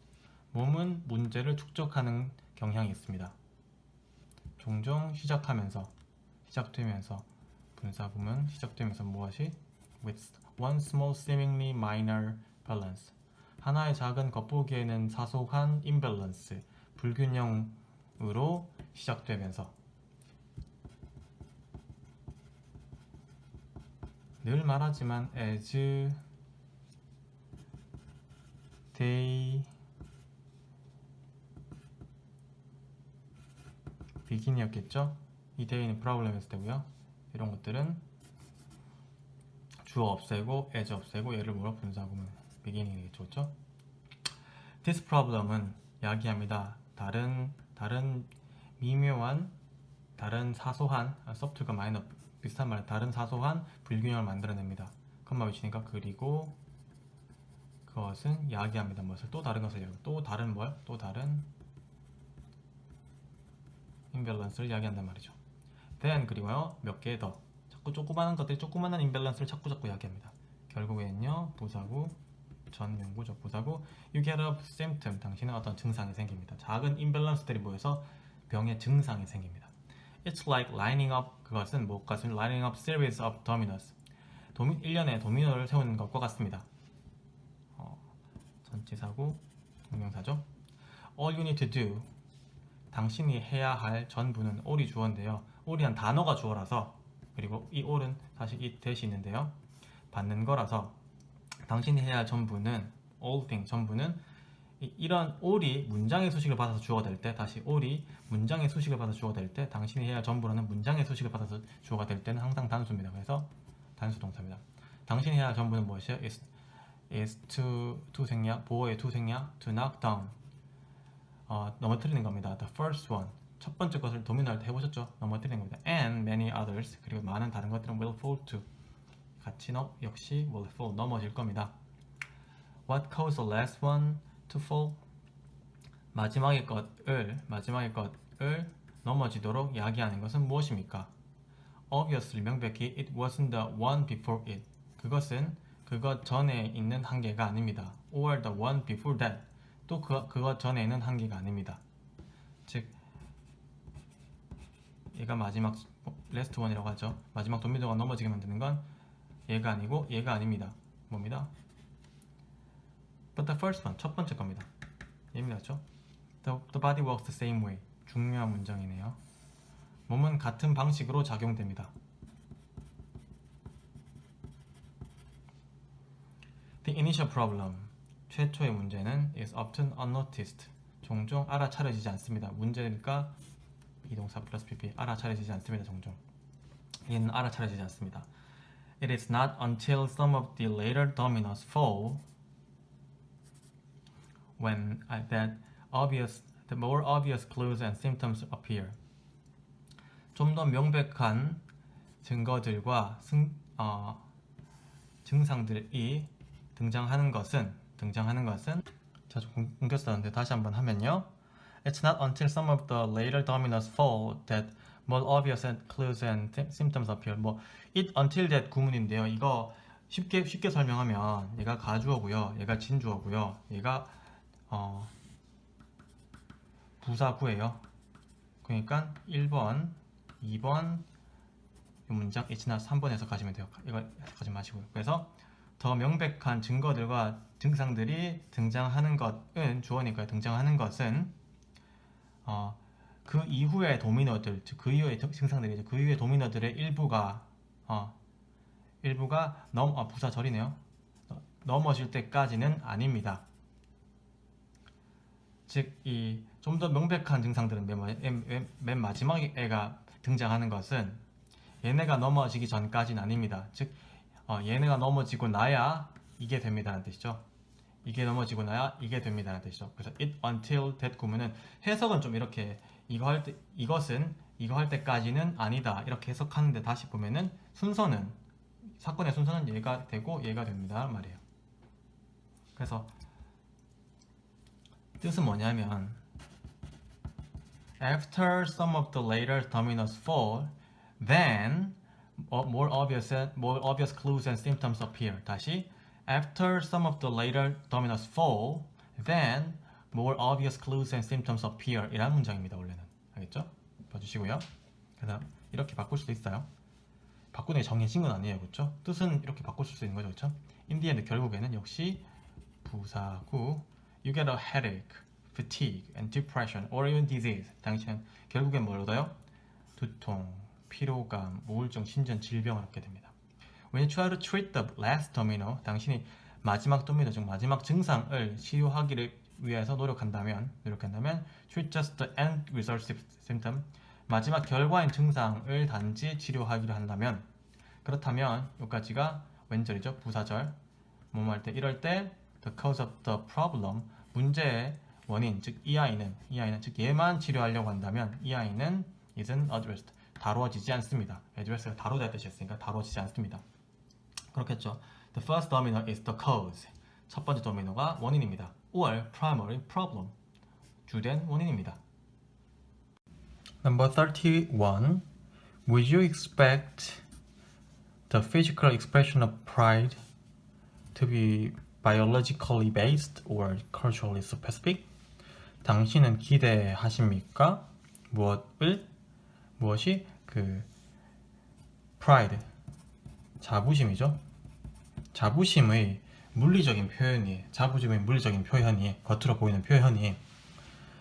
몸은 문제를 축적하는 경향이 있습니다. 종종 시작되면서 분사구문 시작되면서 무엇이? With one small seemingly minor balance. 하나의 작은 겉보기에는 사소한 imbalance, 불균형으로 시작되면서 늘 말하지만 as they begin이었겠죠? 이 day는 problem이었을 때고요. 이런 것들은 주어 없애고 as 없애고 얘를 뭐로 분사하면 beginning이 되겠죠. 그렇죠? This problem은 야기합니다. 다른 미묘한 다른 사소한 subtle과 minor 비슷한 말 다른 사소한 불균형을 만들어냅니다. 컴마 위치니까 그리고 그것은 야기합니다. 무엇을 또 다른 것을 야기 또 다른 뭘? 또 다른 임밸런스를 야기한단 말이죠. then 그리고요 몇 개 더 자꾸 조그마한 것들이 조그마한 임밸런스를 자꾸 야기합니다. 결국에는요 부사구 전명구죠. 부사구 you get a symptom 당신은 어떤 증상이 생깁니다. 작은 임밸런스들이 모여서 병의 증상이 생깁니다. It's like lining up 그것은 무엇같은 lining up series of dominoes 일련의 도미노를 세우는 것과 같습니다. 전치사구 동명사죠. All you need to do 당신이 해야 할 전부는 all이 주어인데요. all이란 단어가 주어라서 그리고 이 all은 사실 이 대시인데요. 받는 거라서 당신이 해야 할 전부는 all thing 전부는 이런 all이 문장의 수식을 받아서 주어가 될 때 다시 all이 문장의 수식을 받아서 주어가 될 때 당신이 해야 할 전부라는 문장의 수식을 받아서 주어가 될 때는 항상 단수입니다. 그래서 단수 동사입니다. 당신이 해야 할 전부는 무엇이에요? is to 생략 보호의 to 생략 to knock down 넘어뜨리는 겁니다. The first one 첫 번째 것을 도미노할 때 해보셨죠? 넘어뜨리는 겁니다. And many others 그리고 많은 다른 것들은 will fall to 같이 역시 will fall 넘어질 겁니다. What caused the last one to fall? 마지막의 것을 넘어지도록 야기하는 것은 무엇입니까? Obviously 명백히 it wasn't the one before it. 그것은 그것 전에 있는 한계가 아닙니다. Or the one before that. 또 그것 전에 있는 한계가 아닙니다. 즉 얘가 마지막 last one이라고 하죠. 마지막 도미노가 넘어지게 만드는 건 얘가 아니고 얘가 아닙니다. 뭡니다? But the first one, 첫 번째 겁니다. 얘입니다. 그렇죠? The body works the same way. 중요한 문장이네요. 몸은 같은 방식으로 작용됩니다. The initial problem, 최초의 문제는 is often unnoticed. 종종 알아차려지지 않습니다. 문제니까 비동사 플러스 PP 알아차려지지 않습니다. 종종 얘는 알아차려지지 않습니다. It is not until some of the later dominoes fall when the more obvious clues and symptoms appear. 좀 더 명백한 증거들과 증상들이 등장하는 것은 자, 좀 옮겼었는데 다시 한번 하면요. It's not until some of the later dominoes fall that more obvious clues and symptoms appear. 뭐 it until that 구문인데요. 이거 쉽게 설명하면 얘가 가주어고요. 얘가 진주어고요. 얘가 부사구예요. 그러니까 1번, 2번 이 문장 it's not 3번 해석하시면 돼요. 이거 해석하지 마시고요. 그래서 더 명백한 증거들과 증상들이 등장하는 것은 주어니까요. 등장하는 것은 그 이후의 도미노들, 그 이후의 증상들이죠. 그 이후의 도미노들의 일부가 부사절이네요. 넘어질 때까지는 아닙니다. 즉, 이 좀 더 명백한 증상들은 맨 마지막에 애가 등장하는 것은 얘네가 넘어지기 전까지는 아닙니다. 즉, 얘네가 넘어지고 나야 이게 됩니다라는 뜻이죠. 이게 넘어지고 나야 이게 됩니다라는 뜻이죠. 그래서 it until that 구문은 해석은 좀 이렇게 이것은 이거 할 때까지는 아니다 이렇게 해석하는데 다시 보면은 사건의 순서는 얘가 되고 얘가 됩니다 말이에요. 그래서 뜻은 뭐냐면 After some of the later dominoes fall, then more obvious clues and symptoms appear. 다시 After some of the later dominoes fall, then more obvious clues and symptoms appear. 이라는 문장입니다. 원래는. 알겠죠? 봐주시고요. 그래서 이렇게 바꿀 수도 있어요. 바꾸는 게 정해진 건 아니에요. 그렇죠? 뜻은 이렇게 바꿀 수 있는 거죠. 그렇죠? In the end, 결국에는 역시 부사구 You get a headache, fatigue, and depression, or even disease. 당신은 결국엔 뭘 얻어요? 두통, 피로감, 우울증, 심지어 질병을 얻게 됩니다. When you try to treat the last domino, 당신이 마지막 도미노 중 마지막 증상을 치유하기를 위해서 노력한다면 treat just the end result symptom, 마지막 결과인 증상을 단지 치료하기로 한다면 그렇다면 여기까지가 왼절이죠. 부사절. 뭐뭐 할 때 이럴 때 the cause of the problem 문제의 원인 즉 이 아이는 즉 얘만 치료하려고 한다면 이 아이는 isn't addressed 다루어지지 않습니다. address가 다루다 뜻이었으니까 다루어지지 않습니다. 그렇겠죠. The first domino is the cause. 첫 번째 도미노가 원인입니다. or primary problem. 주된 원인입니다. Number 31. Would you expect the physical expression of pride to be biologically based or culturally specific? 당신은 기대하십니까? 무엇이 그 pride 자부심이죠. 자부심의 물리적인 표현이 겉으로 보이는 표현이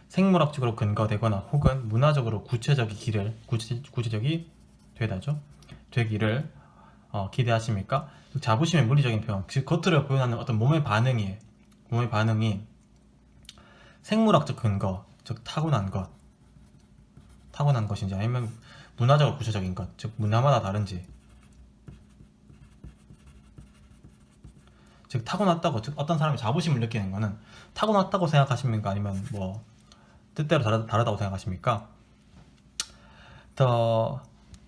생물학적으로 근거되거나 혹은 문화적으로 구체적이 되기를 기대하십니까? 자부심의 물리적인 표현, 즉 겉으로 표현하는 어떤 몸의 반응이 생물학적 근거, 즉 타고난 것인지 아니면 문화적으로 구체적인 것, 즉 문화마다 다른지. 즉 타고났다고, 즉 어떤 사람이 자부심을 느끼는 거는 타고났다고 생각하십니까? 아니면 뭐 뜻대로 다르다고 생각하십니까? The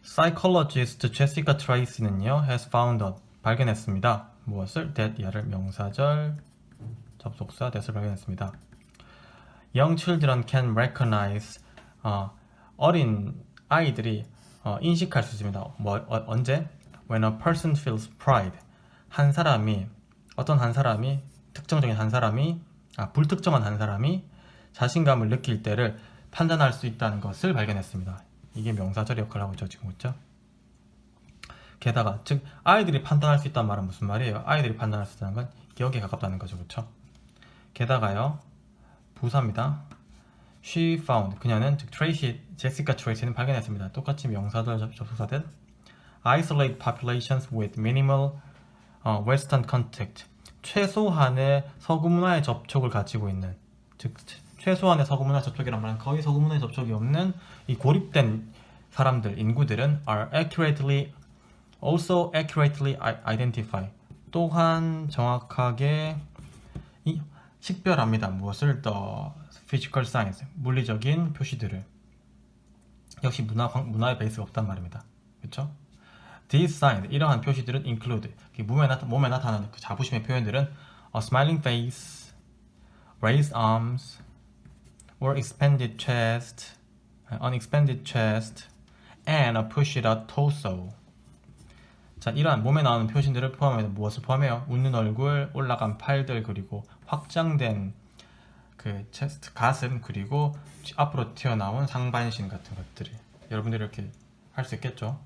psychologist Jessica Tracy는요 has found out 발견했습니다. 무엇을? that 야를 명사절 접속사 that을 발견했습니다. Young children can recognize 어린 아이들이 인식할 수 있습니다. 언제? When a person feels pride. 불특정한 한 사람이 자신감을 느낄 때를 판단할 수 있다는 것을 발견했습니다. 이게 명사절의 역할을 하고 있죠, 지금 그렇죠? 게다가 즉 아이들이 판단할 수 있다는 말은 무슨 말이에요? 아이들이 판단할 수 있다는 건 기억에 가깝다는 거죠, 그렇죠? 게다가요, 부사입니다. She found 그녀는 즉 제시카 트레이시는 발견했습니다. 똑같이 명사절 접속사된 isolate populations with minimal Western contact. 최소한의 서구 문화의 접촉을 가지고 있는, 즉 최소한의 서구 문화 접촉이란 말은 거의 서구 문화의 접촉이 없는 이 고립된 사람들, 인구들은 also accurately identify. 또한 정확하게 식별합니다. 무엇을? The physical signs, 물리적인 표시들을. 역시 문화의 베이스가 없단 말입니다. 그렇죠? These signs, 이러한 표시들은 include, 몸에 나타나는 그 자부심의 표현들은 a smiling face, raised arms, or expanded chest, unexpanded chest, and a pushed-out torso. 자, 이러한 몸에 나오는 표시들을 포함해서 무엇을 포함해요? 웃는 얼굴, 올라간 팔들, 그리고 확장된 그 체스트, 가슴, 그리고 앞으로 튀어나온 상반신 같은 것들이. 여러분들이 이렇게 할 수 있겠죠?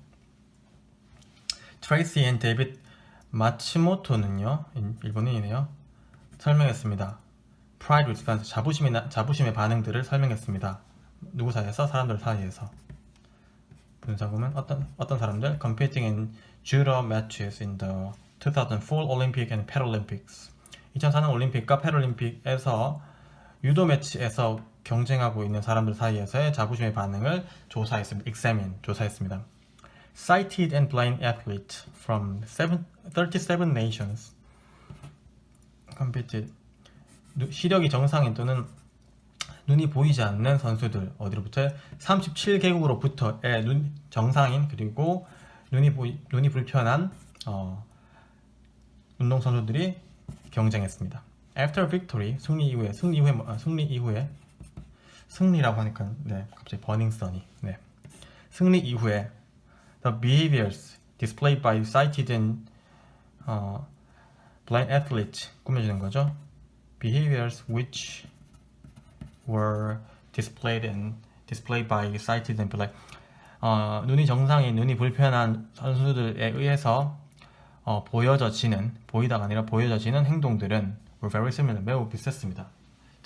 트레이시 앤 데이빗 마츠모토는요, 일본인이네요, 설명했습니다. Pride response, 자부심의 반응들을 설명했습니다. 누구 사이에서? 사람들 사이에서. 분사구문 어떤 사람들? Competing in judo matches in the 2004 Olympic and Paralympics. 2004년 올림픽과 패럴림픽에서 유도 매치에서 경쟁하고 있는 사람들 사이에서의 자부심의 반응을 조사했습니다. 조사했습니다. Sighted and blind athletes from 37 nations competed. 시력이 정상인 또는 눈이 보이지 않는 선수들, 어디로부터? 37개국으로부터의 정상인 그리고 눈이 불편한 운동 선수들이 경쟁했습니다. After victory, 승리라고 하니까 갑자기 버닝썬이. 승리 이후에 the behaviors displayed by sighted and blind athletes 꾸며지는 거죠. Behaviors which were displayed by sighted and blind. 눈이 정상인, 눈이 불편한 선수들에 의해서 보이다가 아니라 보여져지는 행동들은 were very similar, 매우 비슷했습니다.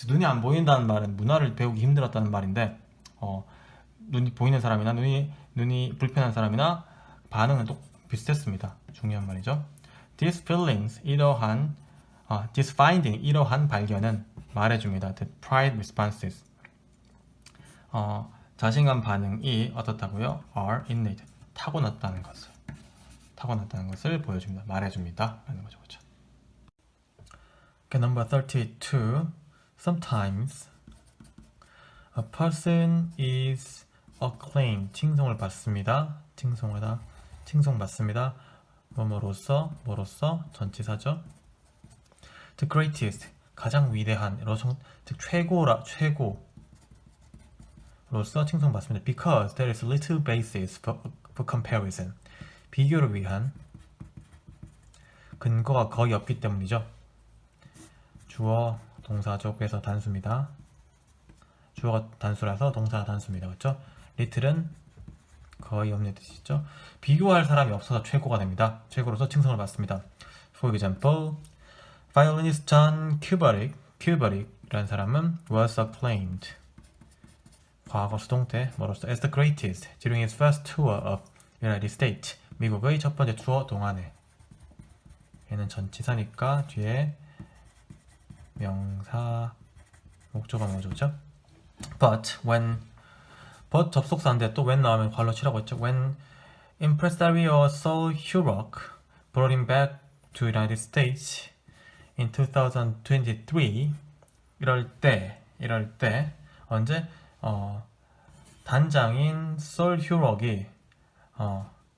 눈이 안 보인다는 말은 문화를 배우기 힘들었다는 말인데, 눈이 보이는 사람이나 눈이 불편한 사람이나 반응은 또 비슷했습니다. 중요한 말이죠. These feelings, this finding, 이러한 발견은 말해줍니다. The pride responses, 자신감 반응이 어떻다고요? Are innate, 타고났다는 것을. 타고났다는 것을 보여줍니다. 말해줍니다. 라는 거죠. 그렇죠? Okay, number 32. Sometimes a person is acclaimed. 칭송을 받습니다. 칭송받습니다. 뭐뭐로서, 뭐로서, 전치사죠. The greatest, 가장 위대한, 즉 최고로서 칭송받습니다. Because there is little basis for comparison. 비교를 위한 근거가 거의 없기 때문이죠. 주어, 동사죠. 그래서 단수입니다. 주어가 단수라서 동사가 단수입니다. 그렇죠? little은 거의 없는 뜻이죠. 비교할 사람이 없어서 최고가 됩니다. 최고로서 칭송을 받습니다. For example, violinist John Kubrick라는 사람은 was acclaimed. 과거 수동태 뭐로서 as the greatest during his first tour of United States. 미국의 첫 번째 투어 동안에. 얘는 전치사니까 뒤에 명사 목조가 뭐죠? But 접속사인데 또 when 나오면 괄호 치라고 했죠. When impresario Saul Hurok brought him back to United States in 2023. 이럴 때 언제 단장인 솔 휴럭이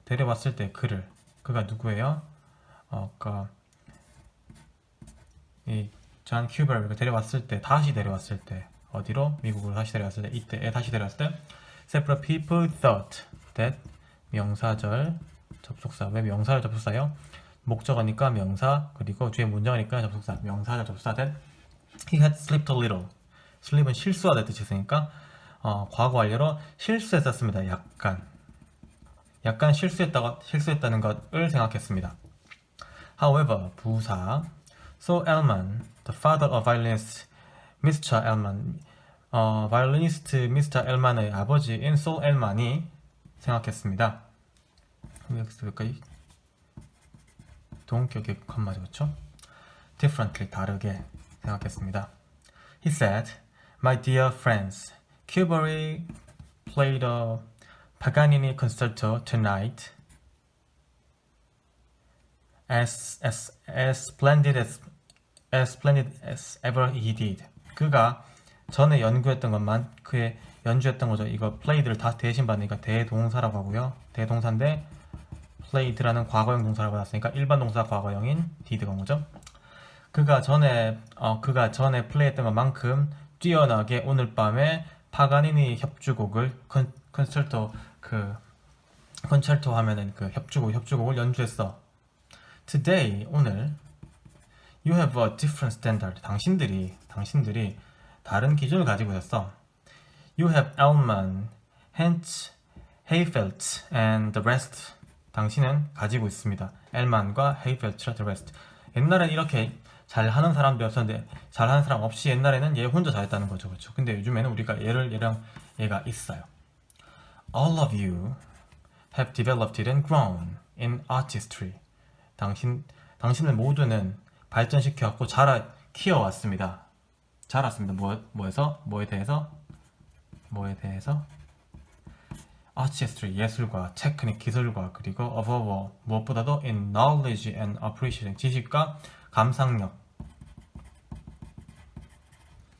데려왔을 때 그가 누구예요? 이 존 큐버를 데려왔을 때, 다시 데려왔을 때, 어디로? 미국으로 다시 데려왔을 때, 이때에 다시 데려왔을 때, several people thought that 명사절 접속사. 왜 명사절 접속사요? 목적어니까 명사, 그리고 뒤에 문장어니까 접속사. 명사절 접속사 that he had slipped a little. 슬립은 실수하다 뜻이 있으니까 과거 완료로 실수했었습니다. 약간 실수했다는 것을 생각했습니다. However, 부사 So Elman, the father of violinist Mr. Elman, violinist Mr. Elman의 아버지인 So Elman이 생각했습니다. 여기까지 동격의 컴마죠, 그렇죠? Differently, 다르게 생각했습니다. He said, My dear friends, Kubrick played a Paganini concerto tonight. As splendid as ever he did. 그가 전에 연주했던 거죠. 이거 played를 다 대신 받으니까 대동사라고 하고요. 대동사인데 played라는 과거형 동사라고 받았으니까 일반 동사 과거형인 did가 온 거죠. 그가 전에 플레이했던 것만큼 뛰어나게 오늘 밤에 파가니니 협주곡을 컨체르토 하면은 그 협주곡을 연주했어. Today, 오늘 you have a different standard. 당신들이 다른 기준을 가지고 있었어. You have Elman, Hentz, Heifeld, and the rest. 당신은 가지고 있습니다. 엘만과 헤이펠트와 the rest. 옛날엔 이렇게 잘하는 사람도 없었는데 잘하는 사람 없이 옛날에는 얘 혼자 잘했다는 거죠. 그렇죠? 근데 요즘에는 우리가 얘랑 얘가 있어요. All of you have developed and grown in artistry. 당신들 모두는 발전시켜왔고 키워왔습니다. 자랐습니다. 뭐에 대해서? artistry, 예술과, 테크닉, 기술과, 그리고 above 무엇보다도 in knowledge and appreciation, 지식과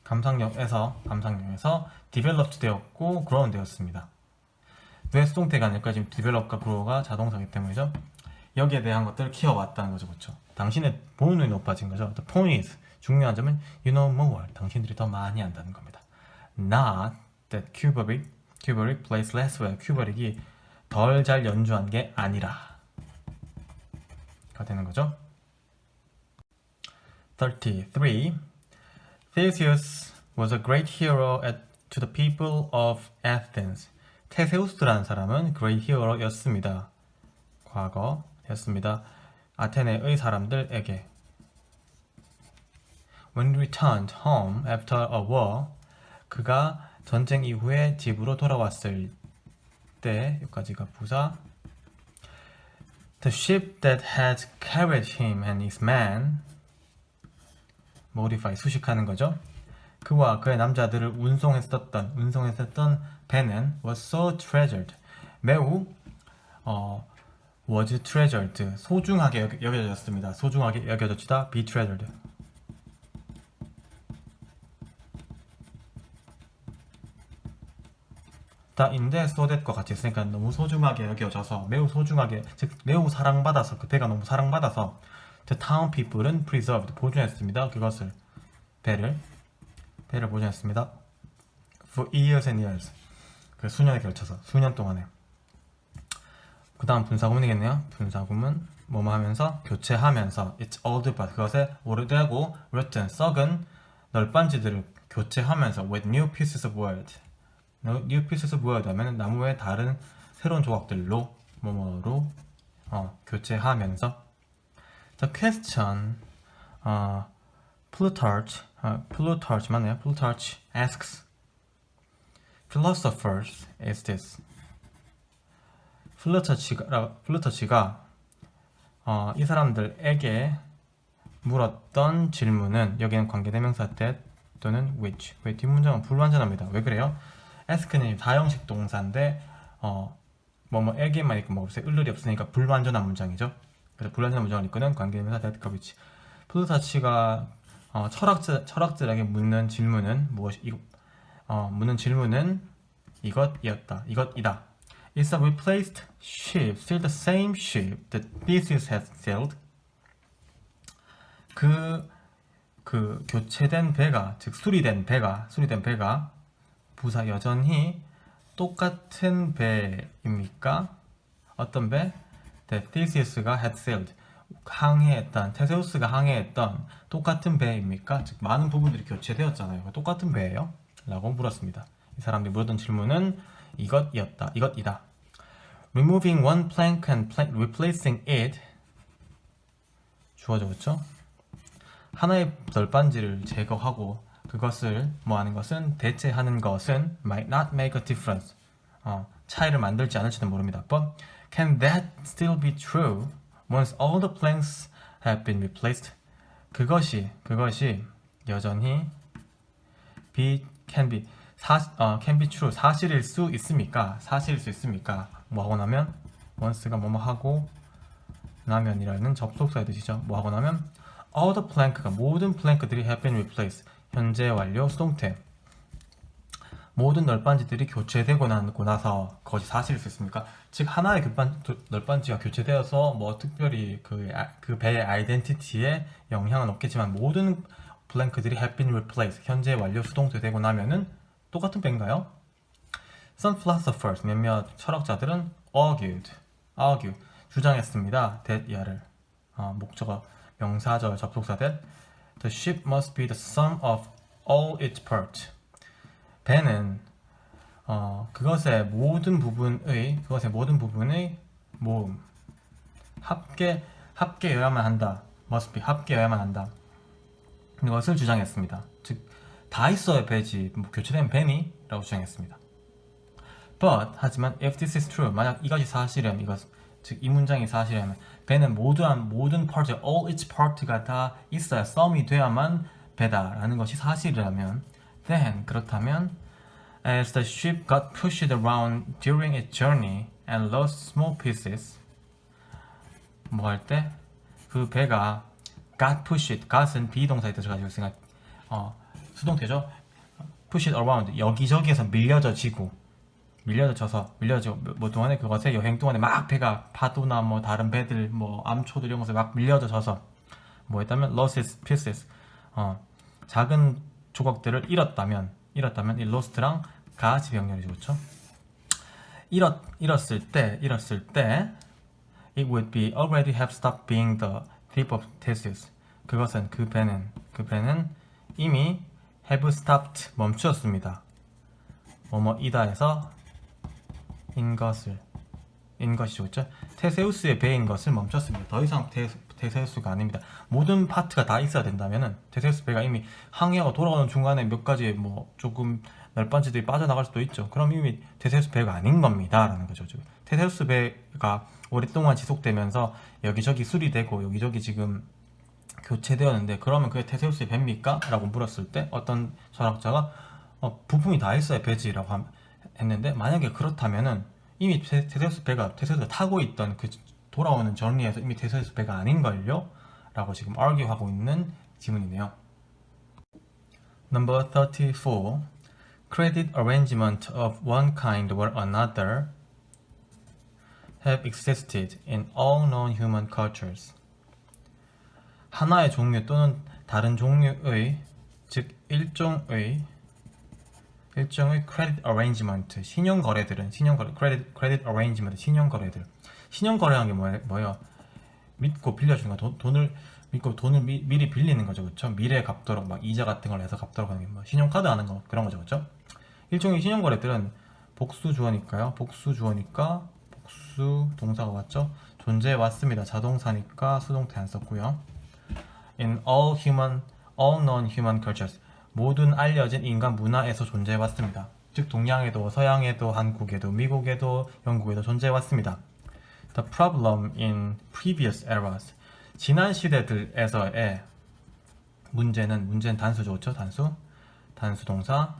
감상력에서 developed 되었고 grown 되었습니다. 왜 수동태가 아닐까? 지금 develop과 grow가 자동사이기 때문이죠. 여기에 대한 것들을 키워왔다는 거죠. 그렇죠? 당신의 본능이 높아진 거죠. The point is, 중요한 점은 you know more, 당신들이 더 많이 안다는 겁니다. Not that Kubrick plays less well, 큐버릭이 덜 잘 연주한 게 아니라 가 되는 거죠. 33. Theseus was a great hero to the people of Athens. 테세우스라는 사람은 great hero였습니다. 과거였습니다. 아테네의 사람들에게. When he returned home after a war, 그가 전쟁 이후에 집으로 돌아왔을 때, 여기까지가 부사. The ship that had carried him and his men, modify, 수식하는 거죠. 그와 그의 남자들을 운송했었던 배는 was so treasured, 매우 was treasured. 소중하게 여겨졌습니다. 소중하게 여겨졌다. be treasured. 다인데 so that과 같이 있으니까 너무 소중하게 여겨져서 매우 소중하게 즉 매우 사랑받아서 그 배가 너무 사랑받아서 the town people은 preserved 보존했습니다. 그것을 배를 보존했습니다. for years and years 그 수년에 걸쳐서 수년 동안에. 그 다음 분사구문이겠네요. 분사구문 뭐뭐 하면서 교체하면서 it's old but 그것에 오래되고 rotten 썩은 널빤지들을 교체하면서 with new pieces of wood. new pieces of wood 하면 나무의 다른 새로운 조각들로 뭐뭐로 교체하면서. The question Plutarch 맞나요? Plutarch asks philosophers is this. 플루터치가 이 사람들에게 물었던 질문은 여기는 관계대명사 that 또는 which. 왜 뒷문장은 불완전합니다. 왜 그래요? ask는 다형식 동사인데 뭐뭐에게만 있고 뭐 없어요. 을을이 없으니까 불완전한 문장이죠. 그래서 불완전한 문장을 이끄는 관계대명사 that과 which. 플루터치가 철학자에게 묻는 질문은 이것이었다. 이것이다. It's a replaced ship, still the same ship that Theseus had sailed. 그 교체된 배가, 즉 수리된 배가 부사 여전히 똑같은 배입니까? 어떤 배? That Theseus가 had sailed. 테세우스가 항해했던 똑같은 배입니까? 즉 많은 부분들이 교체되었잖아요. 똑같은 배예요? 라고 물었습니다. 이 사람들이 물었던 질문은 이것이다. Removing one plank and replacing it. 주어져 있죠? 하나의 널빤지를 제거하고 그것을 뭐하는 것은 대체하는 것은 might not make a difference. 차이를 만들지 않을지도 모릅니다. But can that still be true once all the planks have been replaced? 그것이 여전히 can be true 사실일 수 있습니까? 뭐 하고 나면 once가 뭐뭐 하고 나면이라는 접속사의 뜻이죠. 뭐 하고 나면 all the plank가 모든 플랭크들이 have been replaced. 현재 완료 수동태. 모든 널빤지들이 교체되고 나서 그것이 사실일 수 있습니까? 즉 하나의 널빤지가 교체되어서 뭐 특별히 그 배의 아이덴티티에 영향은 없겠지만 모든 플랭크들이 have been replaced. 현재 완료 수동태 되고 나면은 똑같은 배인가요? Some philosophers, 몇몇 철학자들은 argue, 주장했습니다. that 이하를 목적어, 명사절, 접속사 that the ship must be the sum of all its parts. 배는 그것의 모든 부분의 모음, 합계여야만 한다. must be 합계여야만 한다. 이것을 주장했습니다. 즉 다 있어야 배지 교체된 배니? 라고 주장했습니다. But 하지만 if this is true, 만약 이것이 사실이라면 즉 이 문장이 사실이라면 배는 모든 part, all its part가 다 있어야 썸이 돼야만 배다라는 것이 사실이라면 then 그렇다면 as the ship got pushed around during its journey and lost small pieces 뭐 할 때 그 배가 got pushed, got은 비동사에 들어가지고 있으니까 수동태죠. push it around 여기저기에서 밀려져지고 뭐 동안에 그것에 여행 동안에 막 배가 파도나 뭐 다른 배들 뭐 암초들 이런 것에 막 밀려져서 뭐 했다면 lost its pieces 작은 조각들을 잃었다면 이 lost랑 같이 병렬이죠. 그렇죠? 잃었을 때 it would be already have stopped being the tip of Theseus. 그것은 그 배는 이미 have stopped 멈추었습니다. 뭐뭐이다에서 인것이죠. 그렇죠? 테세우스의 배인 것을 멈췄습니다. 더 이상 테세우스가 아닙니다. 모든 파트가 다 있어야 된다면은 테세우스 배가 이미 항해하고 돌아오는 중간에 몇 가지 뭐 조금 널빤지들이 빠져나갈 수도 있죠. 그럼 이미 테세우스 배가 아닌 겁니다. 라는 거죠. 테세우스 배가 오랫동안 지속되면서 여기저기 수리되고 여기저기 지금 교체되었는데 그러면 그게 테세우스의 배입니까? 라고 물었을 때 어떤 철학자가 부품이 다 있어야 배지라고 했는데 만약에 그렇다면은 이미 테세우스가 타고 있던 돌아오는 journey에서 이미 퇴소해서 배가 아닌걸요? 라고 지금 argue하고 있는 지문이네요. Number 34. Credit arrangement of one kind or another have existed in all known human cultures. 하나의 종류 또는 다른 종류의, 즉 일종의 credit arrangement, 신용거래들은 credit arrangement, 신용거래라는 게 뭐예요? 믿고 빌려주는 거, 돈을 믿고 돈을 미리 빌리는 거죠, 그렇죠? 미래에 갚도록 막 이자 같은 걸 해서 갚도록 하는 게 뭐 신용카드 하는 거 그런 거죠, 그렇죠? 일종의 신용거래들은 복수 주어니까 복수 동사가 맞죠? 존재해 왔습니다. 자동사니까 수동태 안 썼고요. In all known human cultures, 모든 알려진 인간 문화에서 존재해 왔습니다. 즉 동양에도 서양에도 한국에도 미국에도 영국에도 존재해 왔습니다. The problem in previous eras, 지난 시대들에서의 문제는 단수죠, 그렇죠? 단수 동사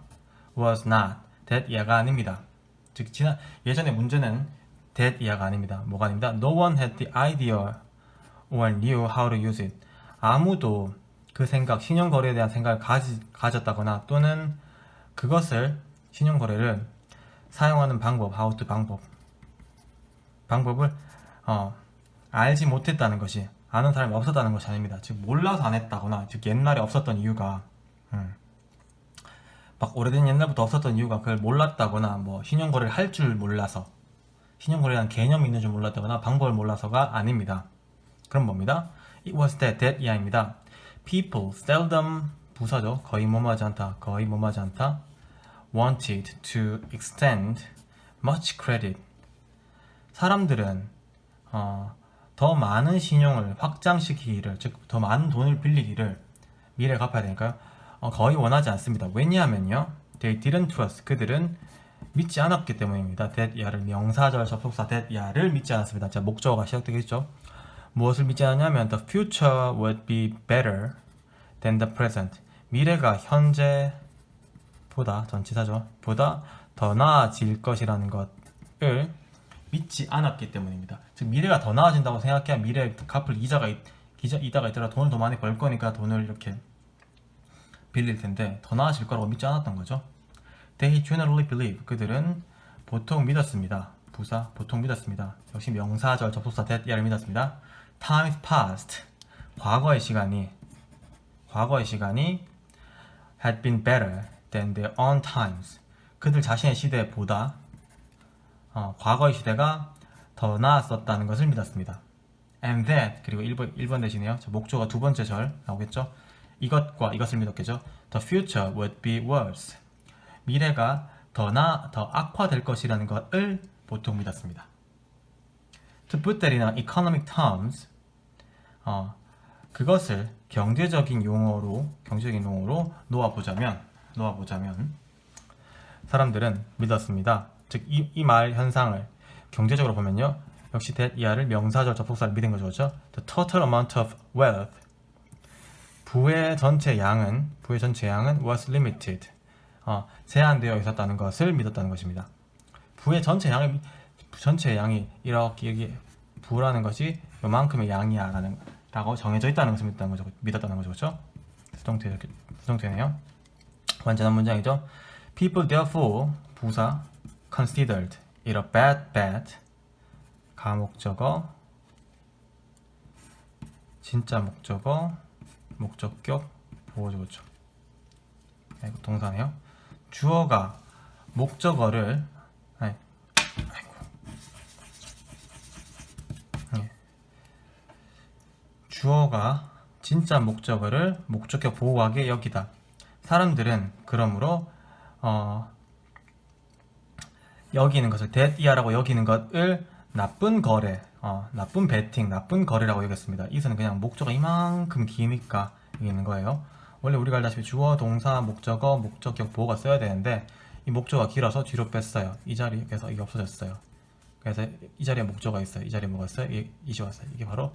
was not, that 이하가 아닙니다. 즉 예전의 문제는 that 이하가 아닙니다. 뭐가 아닙니다. No one had the idea or knew how to use it. 아무도 그 생각, 신용거래에 대한 생각을 가졌다거나 또는 그것을, 신용거래를 사용하는 방법, how to 방법을 알지 못했다는 것이, 아는 사람이 없었다는 것이 아닙니다. 즉 몰라서 안 했다거나, 즉 옛날에 없었던 이유가 막 오래된 옛날부터 없었던 이유가 그걸 몰랐다거나, 뭐 신용거래를 할 줄 몰라서, 신용거래에 대한 개념이 있는 줄 몰랐다거나 방법을 몰라서가 아닙니다. 그럼 뭡니다? It was that 이하입니다. People seldom, 부사죠. 거의 뭐뭐하지 않다. wanted to extend much credit. 사람들은 더 많은 신용을 확장시키기를, 즉 더 많은 돈을 빌리기를, 미래에 갚아야 되니까요. 거의 원하지 않습니다. 왜냐하면요, they didn't trust, 그들은 믿지 않았기 때문입니다. that 이하를, 명사절 접속사 that 이하를 믿지 않았습니다. 자, 목적어가 시작되겠죠. 무엇을 믿지 않았냐면 the future would be better than the present. 미래가 현재보다, 전치사죠, 보다 더 나아질 것이라는 것을 믿지 않았기 때문입니다. 즉 미래가 더 나아진다고 생각해야 미래에 갚을 이자가 있더라, 돈을 더 많이 벌 거니까 돈을 이렇게 빌릴 텐데 더 나아질 거라고 믿지 않았던 거죠. They generally believe, 그들은 보통 믿었습니다. 부사 보통 믿었습니다. 역시 명사절 접속사 that 이하를 믿었습니다. Time past, 과거의 시간이 had been better than their own times. 그들 자신의 시대보다 과거의 시대가 더 나았었다는 것을 믿었습니다. And that, 그리고 1번 대신에요. 목조가 두 번째 절 나오겠죠. 이것과 이것을 믿었겠죠. The future would be worse. 미래가 더 악화될 것이라는 것을 보통 믿었습니다. To put that in economic terms, 그것을 경제적인 용어로 놓아보자면 사람들은 믿었습니다. 즉 이 말 현상을 경제적으로 보면요, 역시 that 이하를 명사절 접속사를 믿은 거죠, 그렇죠? The total amount of wealth, 부의 전체 양은 was limited, 제한되어 있었다는 것을 믿었다는 것입니다. 부의 전체 양이 이렇게 여기 부라는 것이 요만큼의 양이야 라고 정해져 있다는 것을 믿었다는 거죠, 그렇죠? 수동태네요. 완전한 문장이죠. People therefore, 부사, considered it a bad bet, 가목적어, 진짜 목적어, 목적격, 보어죠, 그렇죠? 이거 동사네요. 주어가 목적어를 주어가 진짜 목적어를 목적격 보호하게 여기다. 사람들은 그러므로 여기는 것을 that 이하라고 여기는 것을 나쁜 거래, 나쁜 베팅, 나쁜 거래라고 여겼습니다. 이것은 그냥 목적어가 이만큼 기니까 여기는 거예요. 원래 우리가 알다시피 주어, 동사, 목적어, 목적격, 보호가 써야 되는데 이 목적어가 길어서 뒤로 뺐어요. 이 자리에서 이게 없어졌어요. 그래서 이 자리에 목적어가 있어요. 이 자리에 뭐가 있어요? 이시 왔어요. 이게 바로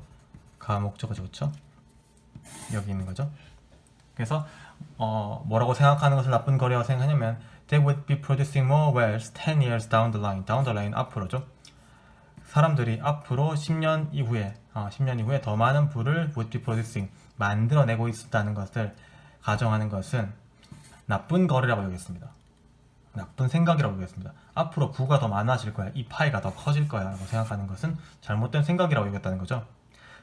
가목적어죠, 그렇죠? 여기 있는 거죠. 그래서 뭐라고 생각하는 것을 나쁜 거래라고 생각하냐면 they would be producing more wealth 10 years down the line. down the line 앞으로죠. 사람들이 앞으로 10년 이후에 더 많은 부를 would be producing 만들어내고 있다는 것을 가정하는 것은 나쁜 거래라고 여겼습니다. 나쁜 생각이라고 여겼습니다. 앞으로 부가 더 많아질 거야. 이 파이가 더 커질 거야 라고 생각하는 것은 잘못된 생각이라고 여겼다는 거죠.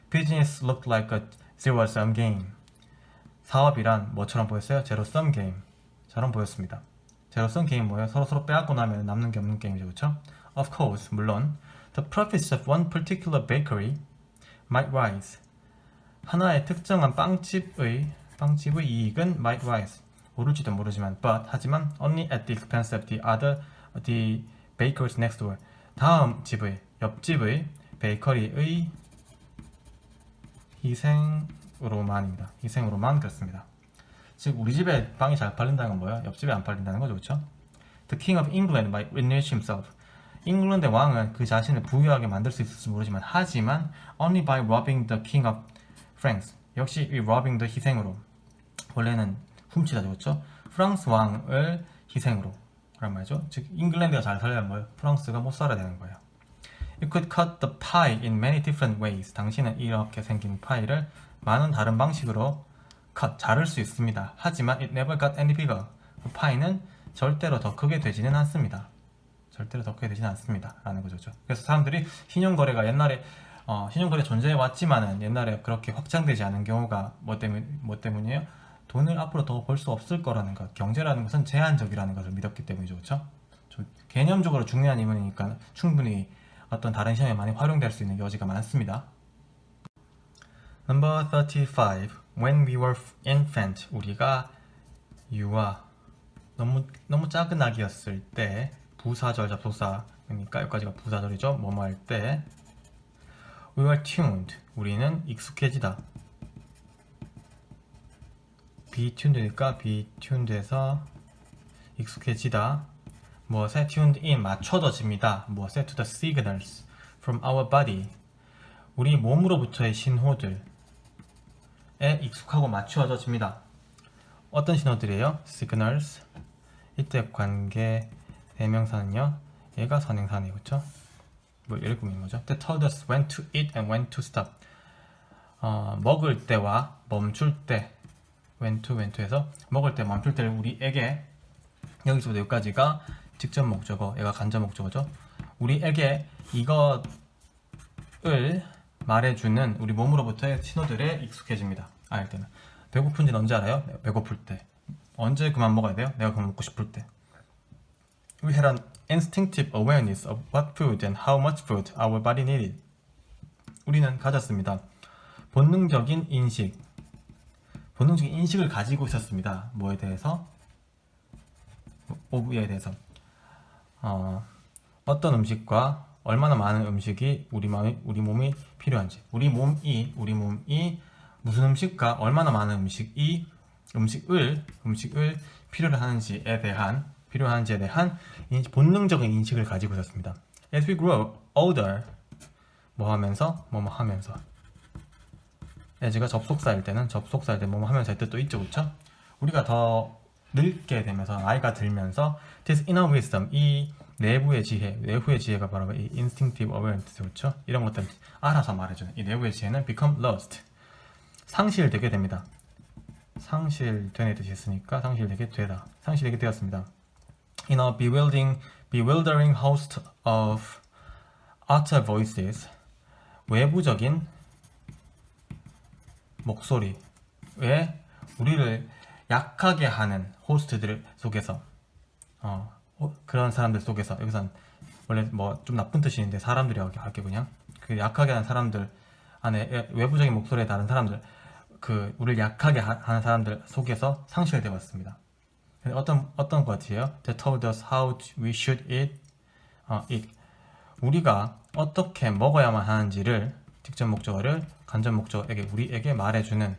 Business looked like a zero-sum game. 사업이란 뭐처럼 보였어요? 제로섬 게임처럼 보였습니다. 제로섬 게임 뭐예요? 서로 빼앗고 나면 남는 게 없는 게임이죠. 그렇죠? Of course, 물론 the profits of one particular bakery might rise. 하나의 특정한 빵집의 이익은 might rise. 오를지도 모르지만 하지만 only at the expense of the bakeries next door. 다음 집의 옆집의 베이커리의 희생으로만입니다. 희생으로만 그렇습니다. 즉 우리 집에 빵이 잘 팔린다는 건 뭐예요? 옆집에 안 팔린다는 거죠. 그렇죠? The king of England might enrich himself. 잉글랜드의 왕은 그 자신을 부유하게 만들 수 있을지 모르지만 하지만 only by robbing the king of France. 역시 이 robbing the 희생으로 원래는 훔치다 그렇죠? 프랑스 왕을 희생으로 그런 말이죠. 즉 잉글랜드가 잘 살려면 뭐예요? 프랑스가 못 살아야 되는 거예요. You could cut the pie in many different ways. 당신은 이렇게 생긴 파이를 많은 다른 방식으로 자를 수 있습니다. 하지만 it never got any bigger. 그 파이는 절대로 더 크게 되지는 않습니다. 절대로 더 크게 되지는 않습니다. 라는 거죠. 그래서 사람들이 신용거래가 옛날에 신용거래 존재해 왔지만은 옛날에 그렇게 확장되지 않은 경우가 뭐 때문이에요? 돈을 앞으로 더 벌 수 없을 거라는 것. 경제라는 것은 제한적이라는 것을 믿었기 때문이죠. 그렇죠? 좀 개념적으로 중요한 이론이니까 충분히 어떤 다른 시험에 많이 활용될 수 있는 여지가 많습니다. Number 35. When we were infant. 우리가 유아 너무 작은 아기였을 때 부사절 잡소사 그러니까 여기까지가 부사절이죠. 뭐뭐 할 때 We were tuned. 우리는 익숙해지다. be tuned니까 be tuned에서 익숙해지다. 무엇에 tuned in 맞춰져집니다. 무엇에 to the signals from our body. 우리 몸으로부터의 신호들에 익숙하고 맞추어집니다. 어떤 신호들이에요? signals. 이때 관계 대명사는요. 얘가 선행사네요. 그렇죠? 뭐 예를 들면 뭐죠? They told us when to eat and when to stop. 먹을 때와 멈출 때 when to에서 먹을 때 멈출 때를 우리에게 여기서부터 여기까지가 직접 목적어, 얘가 간접 목적어죠. 우리에게 이것을 말해주는 우리 몸으로부터의 신호들에 익숙해집니다. 알 때는. 배고픈지는 언제 알아요? 배고플 때. 언제 그만 먹어야 돼요? 내가 그만 먹고 싶을 때. We had an instinctive awareness of what food and how much food our body needed. 우리는 가졌습니다. 본능적인 인식을 가지고 있었습니다. 뭐에 대해서? 오브에 대해서. 어떤 음식과 얼마나 많은 음식이 우리 몸이 필요한지, 우리 몸이 무슨 음식과 얼마나 많은 음식을 필요로 하는지에 대한 본능적인 인식을 가지고 있었습니다. As we grow older, 뭐 하면서 as가 접속사일 때 뭐뭐 하면서의 뜻도 있죠, 그렇죠? 우리가 더 늙게 되면서 나이가 들면서 this inner wisdom, 이 내부의 지혜가 바로 이 instinctive awareness, 그렇죠? 이런 것들 알아서 말해주는 이 내부의 지혜는 become lost, 상실되게 됩니다. 상실되는 뜻이 있으니까 상실되게 되었습니다. In a bewildering host of outer voices, 외부적인 목소리에 우리를 약하게 하는 호스트들 속에서 그런 사람들 속에서 여기선 원래 뭐 좀 나쁜 뜻이 있는데 사람들이라고 할게 그냥 그 약하게 하는 사람들 안에 외부적인 목소리에 다른 사람들 그 우리를 약하게 하는 사람들 속에서 상실되어 왔습니다. 어떤 것 같아요? They told us how we should eat. 우리가 어떻게 먹어야만 하는지를 직접 목적어를 간접 목적어에게 우리에게 말해주는